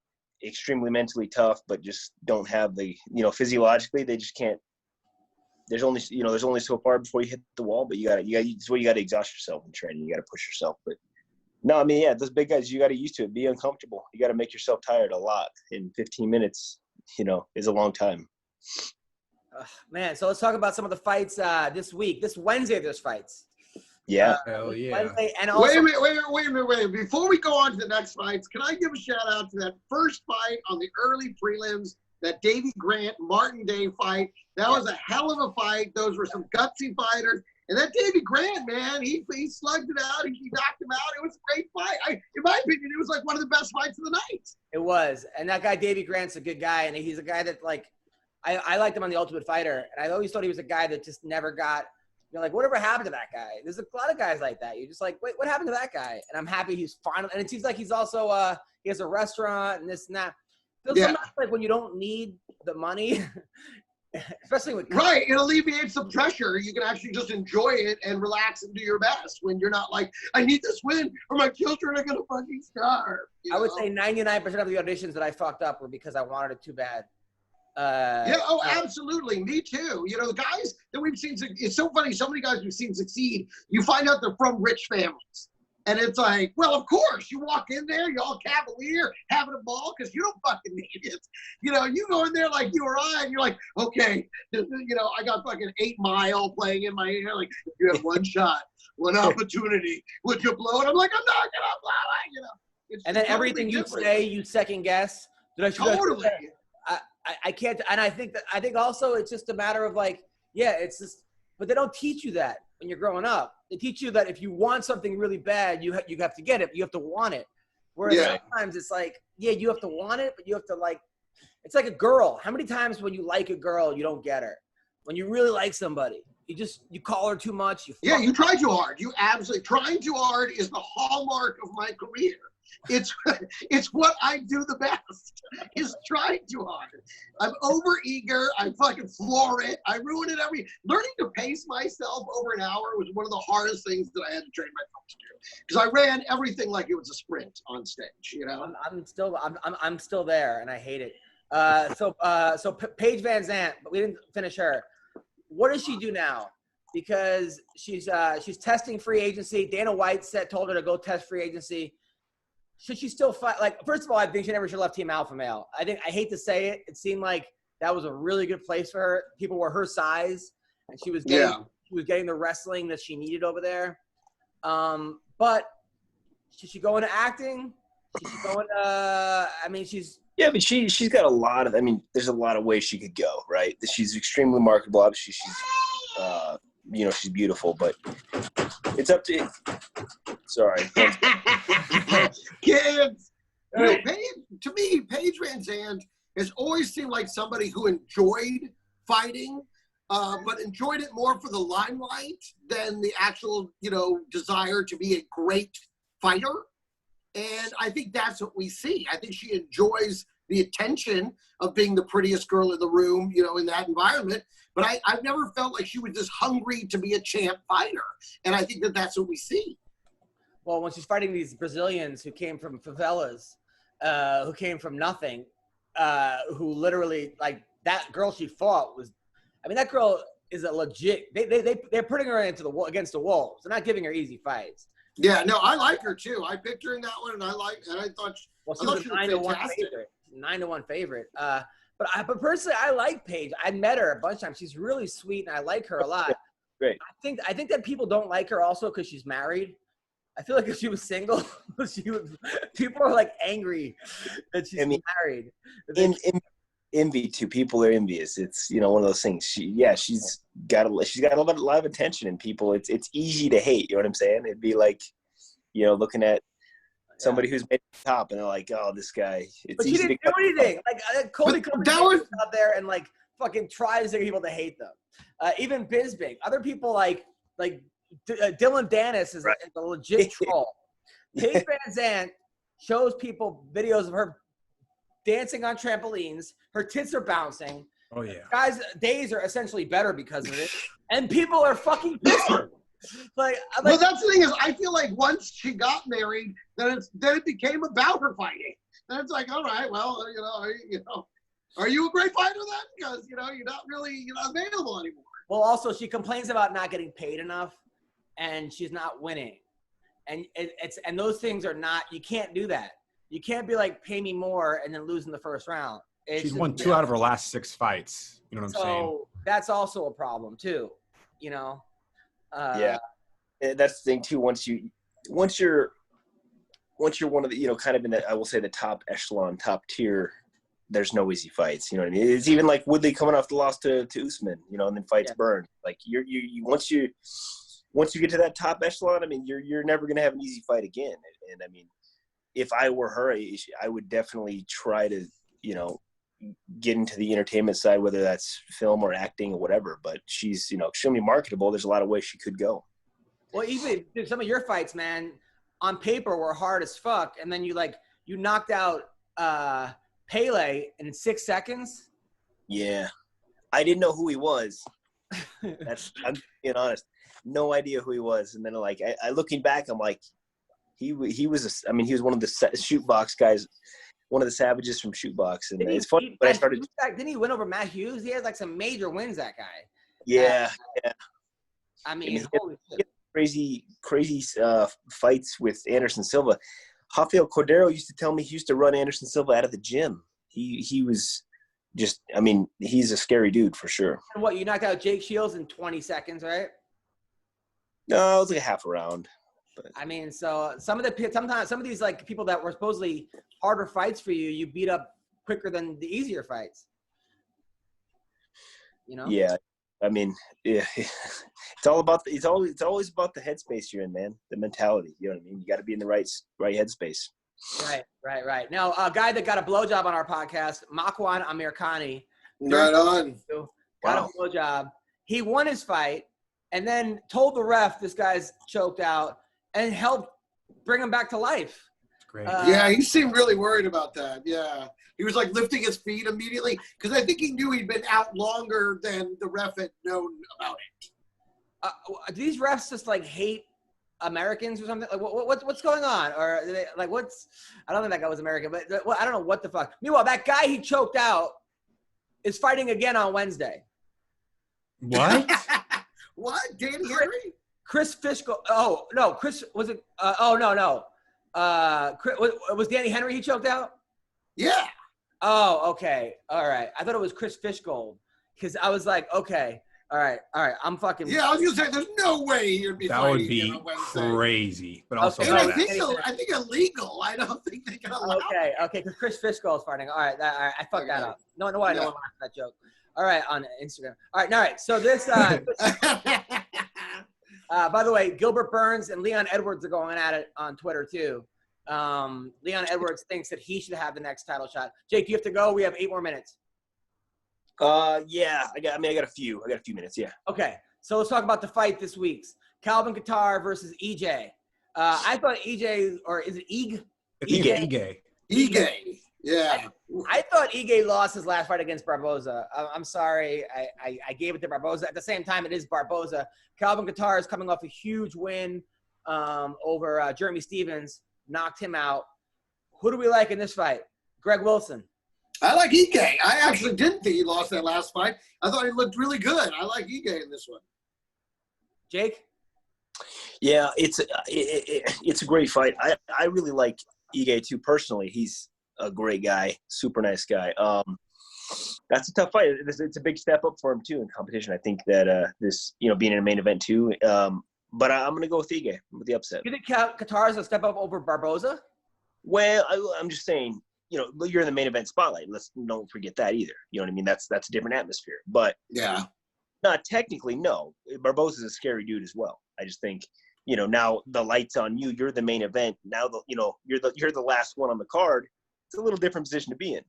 Speaker 4: extremely mentally tough, but just don't have the, physiologically they just can't. There's only so far before you hit the wall, but you got to exhaust yourself in training. You got to push yourself, but. No, I mean, yeah, those big guys, you got to get used to it. Be uncomfortable. You got to make yourself tired a lot. And 15 minutes, is a long time.
Speaker 1: Man, so let's talk about some of the fights this week. This Wednesday, there's fights.
Speaker 4: Yeah.
Speaker 3: Hell yeah.
Speaker 1: Wednesday, and also,
Speaker 2: Wait a minute. Before we go on to the next fights, can I give a shout out to that first fight on the early prelims, that Davey Grant, Martin Day fight? That was a hell of a fight. Those were some gutsy fighters. And that Davey Grant, man, he slugged it out. He knocked him out. It was a great fight. In my opinion, it was like one of the best fights of the night.
Speaker 1: It was. And that guy, Davey Grant's a good guy. And he's a guy that, like, I liked him on The Ultimate Fighter. And I always thought he was a guy that just never got, whatever happened to that guy? There's a lot of guys like that. You're just like, wait, what happened to that guy? And I'm happy he's finally, and it seems like he's also, he has a restaurant and this and that. Feels sometimes like when you don't need the money, especially with
Speaker 2: right, it alleviates the pressure. You can actually just enjoy it and relax and do your best when you're not like, I need this win or my children are gonna fucking starve.
Speaker 1: I would say 99% of the auditions that I fucked up were because I wanted it too bad.
Speaker 2: Absolutely. Me too. The guys that we've seen, it's so funny. So many guys we've seen succeed, you find out they're from rich families. And it's like, well, of course, you walk in there, you're all cavalier, having a ball, because you don't fucking need it. You go in there like you or I, and you're like, okay, I got fucking 8 Mile playing in my ear. Like, if you have one shot, one opportunity, would you blow it? I'm like, I'm not going to blow it.
Speaker 1: And then everything you say, you second guess.
Speaker 2: Totally.
Speaker 1: I can't, and I think also it's just a matter of, like, it's just, but they don't teach you that when you're growing up. They teach you that if you want something really bad, you have to get it. You have to want it. Whereas sometimes it's like, you have to want it, but you have to, like, it's like a girl. How many times when you like a girl, you don't get her? When you really like somebody, you call her too much.
Speaker 2: You try too hard. You absolutely, trying too hard is the hallmark of my career. It's what I do the best, is trying too hard. I'm overeager. I fucking floor it. I ruin it learning to pace myself over an hour was one of the hardest things that I had to train myself to do. Because I ran everything like it was a sprint on stage, you know?
Speaker 1: I'm still there, and I hate it. So Paige Vanzant, but we didn't finish her. What does she do now? Because she's testing free agency. Dana White told her to go test free agency. Should she still fight? Like, first of all, I think she never should have left Team Alpha Male. I hate to say it. It seemed like that was a really good place for her. People were her size, and she was getting the wrestling that she needed over there. But should she go into acting? Should she go into?
Speaker 4: Yeah, but she's got a lot of. There's a lot of ways she could go, right? She's extremely marketable. Obviously, she's beautiful, but it's up to. Sorry.
Speaker 2: Kids. To me, Paige Vanzant has always seemed like somebody who enjoyed fighting, but enjoyed it more for the limelight than the actual, desire to be a great fighter. And I think that's what we see. I think she enjoys the attention of being the prettiest girl in the room, in that environment. But I've never felt like she was just hungry to be a champ fighter. And I think that's what we see.
Speaker 1: Well, when she's fighting these Brazilians who came from favelas, who came from nothing, who literally, like, that girl she fought was, that girl is a legit, they're putting her against the wolves. They're not giving her easy fights.
Speaker 2: Yeah, no, I like her too. I picked her in that one, and I thought she was a 9-1 favorite. 9-1 favorite.
Speaker 1: But personally, I like Paige. I met her a bunch of times. She's really sweet, and I like her a lot.
Speaker 4: Great.
Speaker 1: I think that people don't like her also because she's married. I feel like if she was single, people are like angry that she's married.
Speaker 4: Envy too. People are envious. It's one of those things. She's got a lot of attention, and people. It's easy to hate. You know what I'm saying? It'd be like, looking at somebody who's made the top, and they're like, "Oh, this guy."
Speaker 1: But she didn't do anything. Like Cody was out there and like fucking tries to get people to hate them. Even Bisping, other people like Dylan Dennis is a legit troll. Paige Vanzant shows people videos of her dancing on trampolines. Her tits are bouncing.
Speaker 3: Oh, yeah.
Speaker 1: Guys' days are essentially better because of it. And people are fucking pissed. Well,
Speaker 2: that's the thing is, I feel like once she got married, then it became about her fighting. Then it's like, all right, well, are you a great fighter then? Because you're not available anymore.
Speaker 1: Well, also she complains about not getting paid enough, and she's not winning, and and those things are not. You can't do that. You can't be like, pay me more and then lose in the first round.
Speaker 3: She's won 2 out of her last 6 fights. You know what I'm saying?
Speaker 1: So that's also a problem too.
Speaker 4: Yeah, that's the thing too. Once you're one of the kind of in the, I will say, the top echelon, top tier, there's no easy fights. You know what I mean? It's even like Woodley coming off the loss to Usman, and then fights burn. Like you once you get to that top echelon, you're never gonna have an easy fight again. And if I were her, I would definitely try to get into the entertainment side, whether that's film or acting or whatever. But she's extremely marketable. There's a lot of ways she could go.
Speaker 1: Well, even some of your fights, man, on paper were hard as fuck, and then you knocked out Pele in 6 seconds. Yeah,
Speaker 4: I didn't know who he was. I'm being honest, no idea who he was. And then I looking back, I'm like, he was he was one of the shoot box guys, one of the savages from shoot box. And it's funny, but
Speaker 1: didn't he win over Matt Hughes? He had some major wins, that guy.
Speaker 4: Yeah.
Speaker 1: Holy shit.
Speaker 4: Crazy fights with Anderson Silva. Rafael Cordero used to tell me he used to run Anderson Silva out of the gym. He was just, he's a scary dude for sure.
Speaker 1: And what, you knocked out Jake Shields in 20 seconds, right?
Speaker 4: No, it was like a half a round. But.
Speaker 1: So sometimes some of these people that were supposedly harder fights for you, you beat up quicker than the easier fights.
Speaker 4: Yeah. It's always about the headspace you're in, man. The mentality. You know what I mean? You got to be in the right headspace.
Speaker 1: Right. Now, a guy that got a blowjob on our podcast, Makwan Amirkhani.
Speaker 2: Right on.
Speaker 1: Got a blowjob. He won his fight and then told the ref this guy's choked out and helped bring him back to life.
Speaker 3: Great.
Speaker 2: Yeah, he seemed really worried about that. Yeah. He was like lifting his feet immediately because I think he knew he'd been out longer than the ref had known about it.
Speaker 1: Do these refs just like hate Americans or something? Like what's going on? Or are they, like I don't think that guy was American, but I don't know what the fuck. Meanwhile, that guy he choked out is fighting again on Wednesday.
Speaker 3: What?
Speaker 2: What? Danny Henry?
Speaker 1: Chris Fishgold. Oh no, Chris was it? No. Was Danny Henry he choked out?
Speaker 2: Yeah.
Speaker 1: Oh, okay. All right. I thought it was Chris Fishgold because I was like, okay, all right. I'm fucking.
Speaker 2: Yeah, I was gonna say there's no way he'd be.
Speaker 3: That would be crazy, but also.
Speaker 2: And I think illegal. I don't think they can allow.
Speaker 1: Okay. Because Chris Fishgold's fighting. All right. I fucked that up. No, I know one laughed at that joke. All right, on Instagram. All right. So this. By the way, Gilbert Burns and Leon Edwards are going at it on Twitter too. Leon Edwards thinks that he should have the next title shot. Jake, you have to go. We have 8 more minutes.
Speaker 4: Yeah, I got a few minutes. Yeah.
Speaker 1: Okay, so let's talk about the fight this week's Calvin Kattar versus EJ. I thought EJ, or is it Ige?
Speaker 2: Ige. Yeah.
Speaker 1: I thought Ige lost his last fight against Barboza. I'm sorry. I gave it to Barboza. At the same time, it is Barboza. Calvin Kattar is coming off a huge win over Jeremy Stevens. Knocked him out. Who do we like in this fight? Greg Wilson.
Speaker 2: I like Ige. I actually didn't think he lost that last fight. I thought he looked really good. I like Ige in this one.
Speaker 1: Jake?
Speaker 4: Yeah, it's a great fight. I really like Ige too personally. He's a great guy, super nice guy. That's a tough fight. It's a big step up for him too in competition. I think that this, being in a main event too. But I'm going to go with Ige with the upset.
Speaker 1: You think Kattar is a step up over Barboza?
Speaker 4: Well, I'm just saying, you're in the main event spotlight. Let's don't forget that either. You know what I mean? That's a different atmosphere. But
Speaker 2: yeah,
Speaker 4: not technically, no. Barboza's a scary dude as well. I just think, now the light's on you. You're the main event. Now you're the last one on the card. It's a little different position to be in.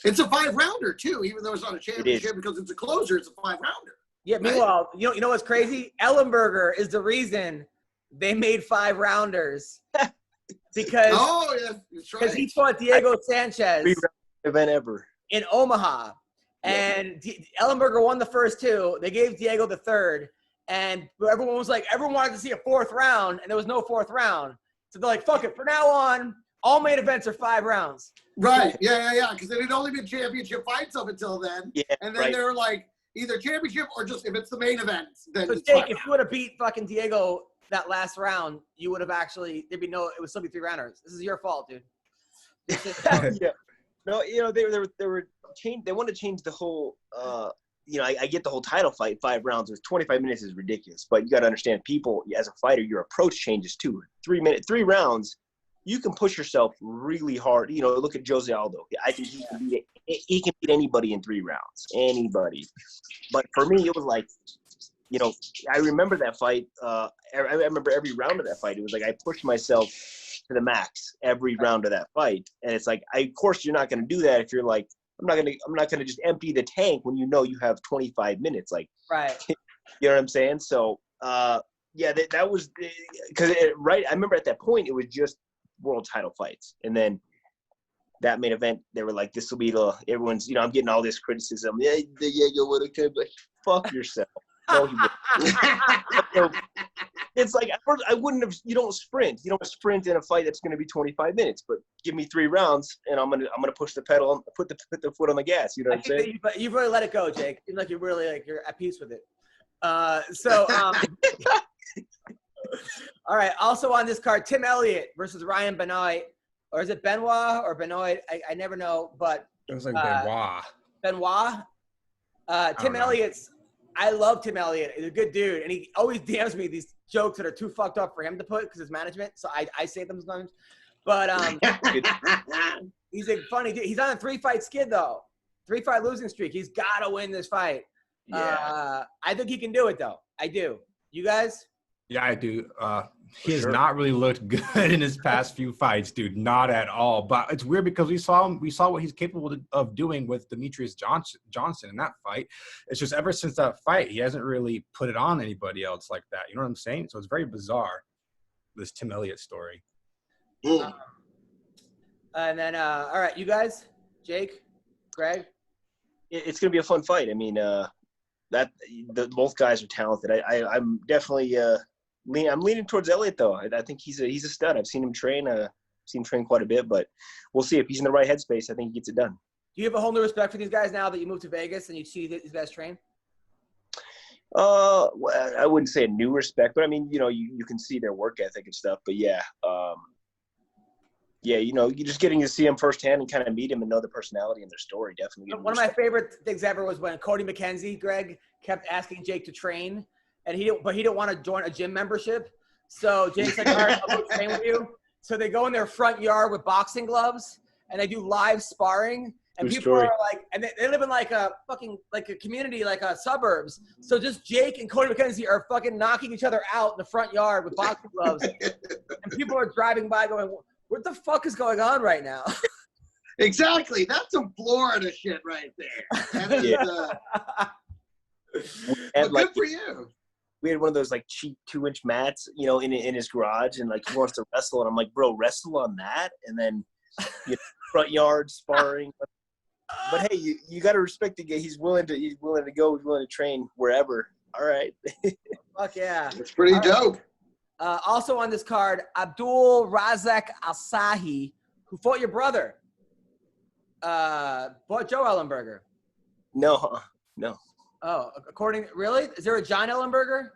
Speaker 2: It's a 5-rounder too, even though it's not a championship because it's a closer. It's a 5-rounder.
Speaker 1: Yeah. Meanwhile, you know what's crazy? Ellenberger is the reason they made 5-rounders because
Speaker 2: that's right.
Speaker 1: he fought Diego Sanchez
Speaker 4: event ever
Speaker 1: in Omaha, and Ellenberger won the first 2. They gave Diego the third, and everyone wanted to see a 4th round, and there was no 4th round. So they're like, "Fuck it! From now on, all main events are 5 rounds."
Speaker 2: Right. Yeah. Because it had only been championship fights up until then.
Speaker 4: Yeah.
Speaker 2: And then they were like, either championship or just if it's the main event. Then
Speaker 1: so Jake, if you would have beat fucking Diego that last round, you would have it would still be 3 rounders. This is your fault, dude.
Speaker 4: Yeah. No, they want to change the whole. I get the whole title fight 5 rounds with 25 minutes is ridiculous, but you got to understand, people as a fighter, your approach changes too. 3 rounds. You can push yourself really hard. Look at Jose Aldo. I think he can beat anybody in 3 rounds. Anybody. But for me, it was like, I remember that fight. I remember every round of that fight. It was like I pushed myself to the max every round of that fight. And it's like, of course, you're not going to do that if you're like, I'm not going to just empty the tank when you have 25 minutes. Like,
Speaker 1: right.
Speaker 4: You know what I'm saying? So, that was because I remember at that point it was just world title fights, and then that main event they were like, this will be everyone's I'm getting all this criticism, Diego would have could, but fuck yourself. No, he wouldn't. It's like I wouldn't have. You don't sprint in a fight that's going to be 25 minutes, but give me 3 rounds and I'm gonna push the pedal, put the foot on the gas. You know what I'm saying?
Speaker 1: But you've really let it go, Jake. Seems like you're at peace with it. All right. Also on this card, Tim Elliott versus Ryan Benoit. Or is it Benoit or Benoit? I never know, but
Speaker 3: it was like Benoit.
Speaker 1: Tim Elliott's. I love Tim Elliott. He's a good dude, and he always DMs me these jokes that are too fucked up for him to put because his management. So I say them sometimes. But he's a funny dude. He's on a 3-fight skid though, 3-fight losing streak. He's got to win this fight. Yeah. I think he can do it though. I do. You guys?
Speaker 3: Yeah, I do. He has not really looked good in his past few fights, dude. Not at all. But it's weird because we saw what he's capable of doing with Demetrius Johnson in that fight. It's just ever since that fight, he hasn't really put it on anybody else like that. You know what I'm saying? So it's very bizarre, this Tim Elliott story.
Speaker 1: And then, all right, you guys, Jake, Greg.
Speaker 4: It's going to be a fun fight. I mean, both guys are talented. I'm definitely I'm leaning towards Elliott though. I think he's a stud. I've seen him train. Seen him train quite a bit, but we'll see if he's in the right headspace. I think he gets it done.
Speaker 1: Do you have a whole new respect for these guys now that you moved to Vegas and you see these guys train?
Speaker 4: Well, I wouldn't say a new respect, but I mean, you can see their work ethic and stuff. But yeah, you're just getting to see them firsthand and kind of meet them and know their personality and their story. Definitely.
Speaker 1: One of my favorite things ever was when Cody McKenzie, Greg, kept asking Jake to train, and he didn't want to join a gym membership. So Jake's like, all right, I'll go train with you. So they go in their front yard with boxing gloves and they do live sparring. And people are like, and they live in like a community, like suburbs. So just Jake and Cody McKenzie are fucking knocking each other out in the front yard with boxing gloves. And people are driving by going, what the fuck is going on right now?
Speaker 2: Exactly. That's some Florida shit right there. That is, good for you.
Speaker 4: We had one of those like cheap 2-inch mats, in his garage, and like he wants to wrestle, and I'm like, bro, wrestle on that, and then front yard sparring. But hey, you got to respect the guy. He's willing to go. He's willing to train wherever. All right.
Speaker 1: Fuck yeah.
Speaker 2: It's pretty dope.
Speaker 1: Also on this card, Abdul Razak Asahi, who fought your brother, fought Joe Ellenberger.
Speaker 4: No.
Speaker 1: Oh, really? Is there a John Ellenberger?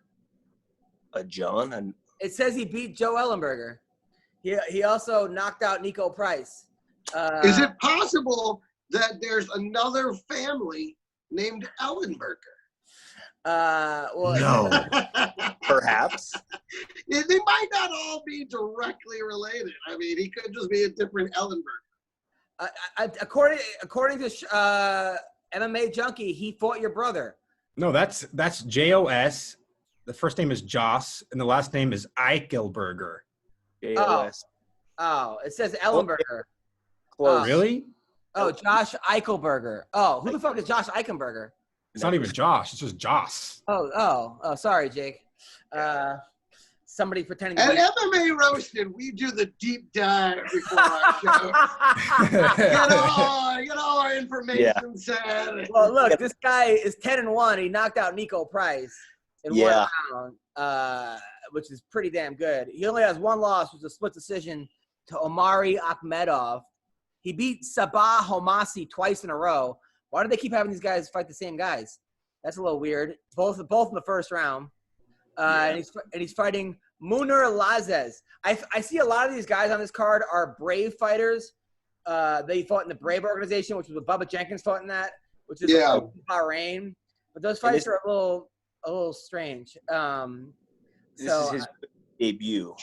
Speaker 4: A John?
Speaker 1: It says he beat Joe Ellenberger. He also knocked out Nico Price.
Speaker 2: Is it possible that there's another family named Ellenberger?
Speaker 3: No.
Speaker 4: Perhaps.
Speaker 2: They might not all be directly related. I mean, he could just be a different Ellenberger.
Speaker 1: According to MMA Junkie, he fought your brother.
Speaker 3: No, that's Jos. The first name is Joss, and the last name is Eichelberger.
Speaker 4: Jos.
Speaker 1: Oh, it says Ellenberger.
Speaker 4: Close.
Speaker 3: Really?
Speaker 1: Oh, Josh Eichelberger. Oh, who the fuck is Josh Eichelberger?
Speaker 3: It's not even Josh. It's just Joss.
Speaker 1: Oh, sorry, Jake. Somebody pretending.
Speaker 2: At MMA Roasted, we do the deep dive before our show. get all our information said.
Speaker 1: Well, look, this guy is 10-1. He knocked out Nico Price in 1 round, which is pretty damn good. He only has one loss, which was a split decision to Omari Akhmedov. He beat Sabah Homasi twice in a row. Why do they keep having these guys fight the same guys? That's a little weird. Both in the first round. And he's fighting Munir Lazez. I see a lot of these guys on this card are Brave fighters. They fought in the Brave organization, which was what Bubba Jenkins fought in that, which is Bahrain. But those fights are a little strange.
Speaker 4: This is his debut.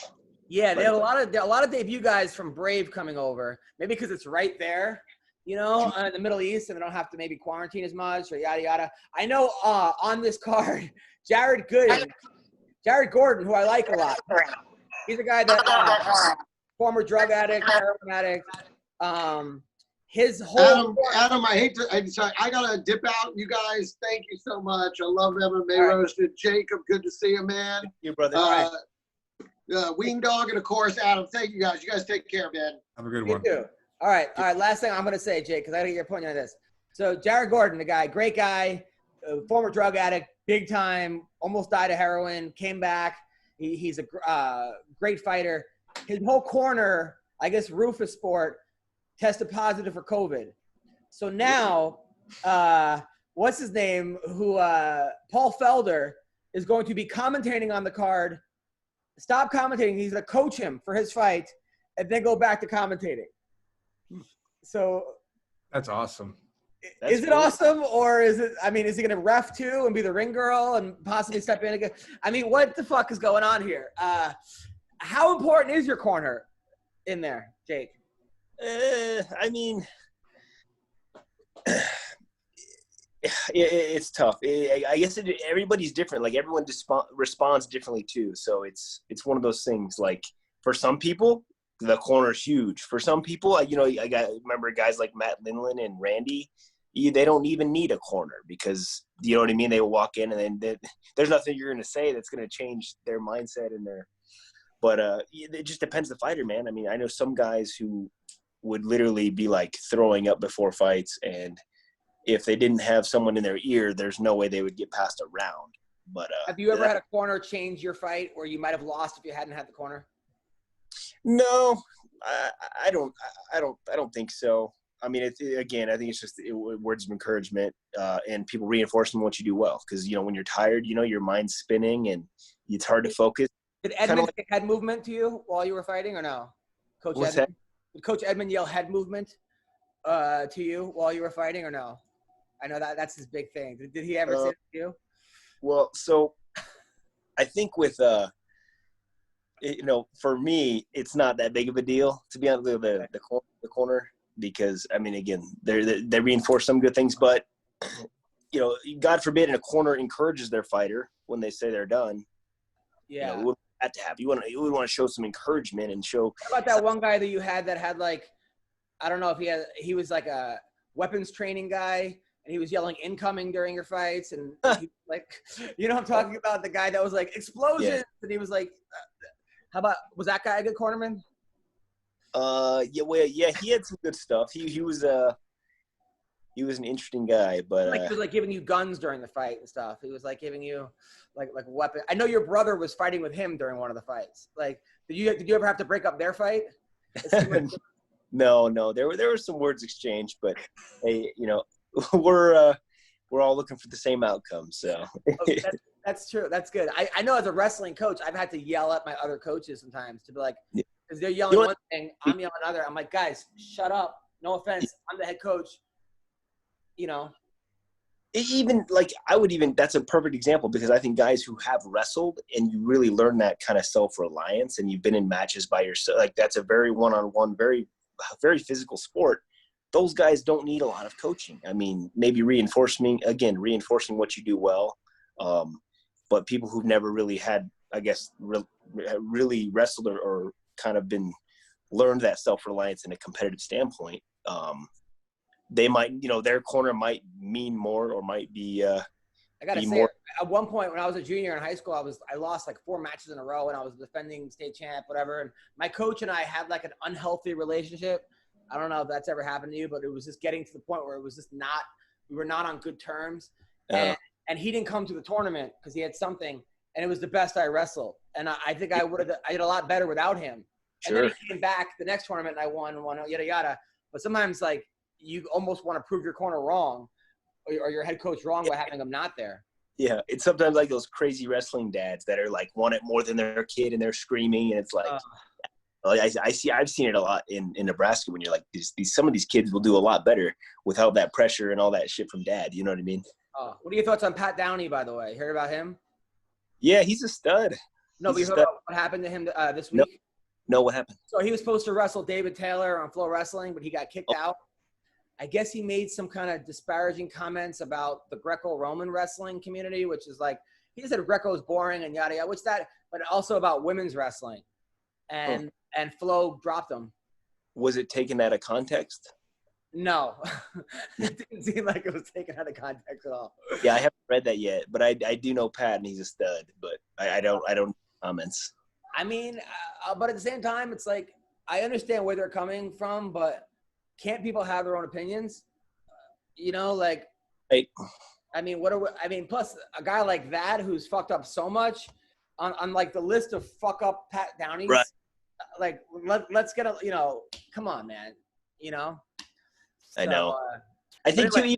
Speaker 1: Yeah, they have a lot of debut guys from Brave coming over. Maybe because it's right there, in the Middle East, and they don't have to maybe quarantine as much or yada yada. I know on this card, Jared Gordon, who I like a lot. He's a guy that former drug addict, heroin addict. His whole
Speaker 2: Adam, I gotta dip out. You guys, thank you so much. I love MMA Roasted. Jacob, good to see you, man.
Speaker 4: Thank you, brother.
Speaker 2: Wing Dog, and of course, Adam. Thank you guys. You guys take care, man.
Speaker 3: Have a good
Speaker 1: You
Speaker 3: one.
Speaker 1: too. All right. Last thing I'm gonna say, Jake, because I gotta get your opinion on this. So Jared Gordon, the guy, great guy, former drug addict, big time, almost died of heroin, came back. He's a great fighter. His whole corner, I guess, Rufus Sport, tested positive for COVID. So now, what's his name? Paul Felder is going to be commentating on the card. Stop commentating. He's going to coach him for his fight and then go back to commentating. So
Speaker 3: That's awesome.
Speaker 1: Is it awesome, or is he going to ref too and be the ring girl and possibly step in again? I mean, what the fuck is going on here? How important is your corner in there, Jake?
Speaker 4: I mean, it's tough. I guess everybody's different. Like everyone responds differently too. So it's one of those things. Like for some people, the corner is huge. For some people, I remember guys like Matt Linlin and Randy. They don't even need a corner because, you know what I mean? They will walk in and then there's nothing you're going to say that's going to change their mindset and their But it just depends the fighter, man. I mean, I know some guys who would literally be like throwing up before fights, and if they didn't have someone in their ear, there's no way they would get past a round. But
Speaker 1: have you ever had a corner change your fight, or you might have lost if you hadn't had the corner?
Speaker 4: No, I don't think so. I mean, again, I think it's just words of encouragement and people reinforcing what you do well. Because, you know, when you're tired, you know, your mind's spinning and it's hard to focus.
Speaker 1: Did Edmund say head movement to you while you were fighting or no? Coach
Speaker 4: What's
Speaker 1: Edmund? Did Coach Edmund yell head movement to you while you were fighting or no? I know that's his big thing. Did he ever say it to you?
Speaker 4: Well, so I think with you know, for me, it's not that big of a deal to be honest. The corner, because I mean, again, they reinforce some good things, but you know, God forbid, and a corner encourages their fighter when they say they're done.
Speaker 1: Yeah,
Speaker 4: you know, we want that to happen. You would want to show some encouragement and show.
Speaker 1: How about that one guy that you had that had like, I don't know if he was like a weapons training guy. And he was yelling incoming during your fights. And he, like, you know what I'm talking about? The guy that was like, explosions. Yeah. And he was like, was that guy a good cornerman?
Speaker 4: Yeah, he had some good stuff. He was an interesting guy, but
Speaker 1: like he was like giving you guns during the fight and stuff. He was like giving you like weapon. I know your brother was fighting with him during one of the fights. Like, did you ever have to break up their fight?
Speaker 4: No. There were some words exchanged, but hey, you know, we're all looking for the same outcome. So
Speaker 1: that's true. That's good. I know as a wrestling coach, I've had to yell at my other coaches sometimes to be like, because they're yelling one thing, I'm yelling another. I'm like, guys, shut up. No offense. I'm the head coach. You know,
Speaker 4: even like that's a perfect example, because I think guys who have wrestled and you really learn that kind of self-reliance and you've been in matches by yourself, like that's a very one-on-one, very, very physical sport. Those guys don't need a lot of coaching. I mean, maybe reinforcing what you do well. But people who've never really had, I guess, really wrestled or kind of learned that self-reliance in a competitive standpoint, they might, you know, their corner might mean more or might be I
Speaker 1: gotta say, more. At one point when I was a junior in high school, I lost like 4 matches in a row and I was defending state champ, whatever. And my coach and I had like an unhealthy relationship. I don't know if that's ever happened to you, but it was just getting to the point where it was just we were not on good terms. And he didn't come to the tournament because he had something, and it was the best I wrestled. And I think I did a lot better without him. Sure. And then he came back the next tournament and I won, yada, yada. But sometimes like you almost want to prove your corner wrong or your head coach wrong by having him not there. Yeah.
Speaker 4: It's sometimes like those crazy wrestling dads that are like want it more than their kid and they're screaming, and it's like, I've seen it a lot in Nebraska when you're like, some of these kids will do a lot better without that pressure and all that shit from dad. You know what I mean?
Speaker 1: What are your thoughts on Pat Downey, by the way? You heard about him?
Speaker 4: Yeah, he's a stud.
Speaker 1: No, but you heard about what happened to him this week?
Speaker 4: No, what happened?
Speaker 1: So he was supposed to wrestle David Taylor on Flow Wrestling, but he got kicked out. I guess he made some kind of disparaging comments about the Greco-Roman wrestling community, which is like, he said Greco is boring and yada, yada, but also about women's wrestling. And Flo dropped him.
Speaker 4: Was it taken out of context?
Speaker 1: No. It didn't seem like it was taken out of context at all.
Speaker 4: Yeah, I haven't read that yet, but I do know Pat and he's a stud, but I don't comments.
Speaker 1: I mean, but at the same time, it's like, I understand where they're coming from, but can't people have their own opinions? You know, like,
Speaker 4: right.
Speaker 1: I mean, plus a guy like that who's fucked up so much on like the list of fuck up Pat Downeys. Right. Like, let's get you know, come on, man, you know? So,
Speaker 4: I know. I think, too,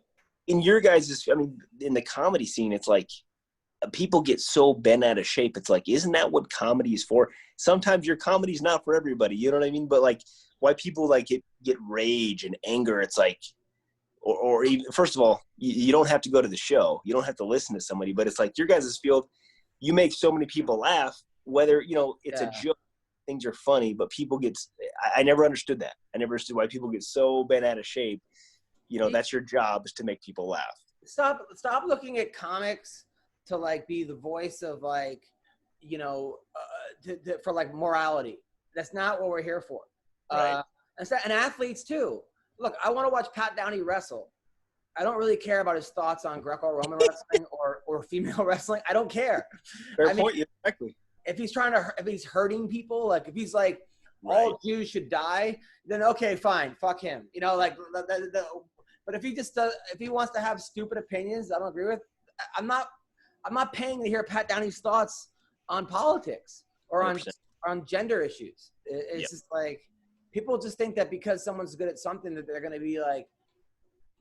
Speaker 4: in your guys', I mean, in the comedy scene, it's like people get so bent out of shape. It's like, isn't that what comedy is for? Sometimes your comedy's not for everybody, you know what I mean? But, like, why people, like, get rage and anger, it's like, or even, first of all, you don't have to go to the show. You don't have to listen to somebody. But it's like your guys' field, you make so many people laugh, whether, you know, it's a joke. Things are funny, but people I never understood that. I never understood why people get so bent out of shape. You know, that's your job, is to make people laugh.
Speaker 1: Stop looking at comics to like be the voice of like, you know, for like morality. That's not what we're here for.
Speaker 4: Right.
Speaker 1: And athletes too. Look, I want to watch Pat Downey wrestle. I don't really care about his thoughts on Greco-Roman wrestling or female wrestling. I don't care.
Speaker 4: Fair point, exactly.
Speaker 1: if he's if he's hurting people, like if he's like all Jews should die, then okay, fine, fuck him. You know, like but if he wants to have stupid opinions, I don't agree with. I'm not paying to hear Pat Downey's thoughts on politics or on gender issues. It's just like people just think that because someone's good at something that they're going to be like,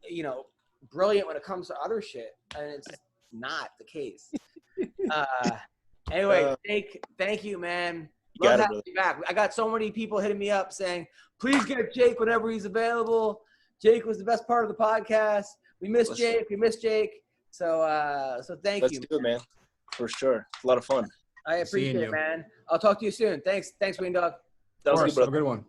Speaker 1: you know, brilliant when it comes to other shit, and it's just not the case. Anyway, Jake, thank you, man. Love having you back. I got so many people hitting me up saying, please get Jake whenever he's available. Jake was the best part of the podcast. We miss Jake. We miss Jake. So thank you.
Speaker 4: Let's do it, man. For sure. It's a lot of fun.
Speaker 1: I appreciate it, man. I'll talk to you soon. Thanks, Ween Dog.
Speaker 4: That was good, bro.
Speaker 3: Have a good one.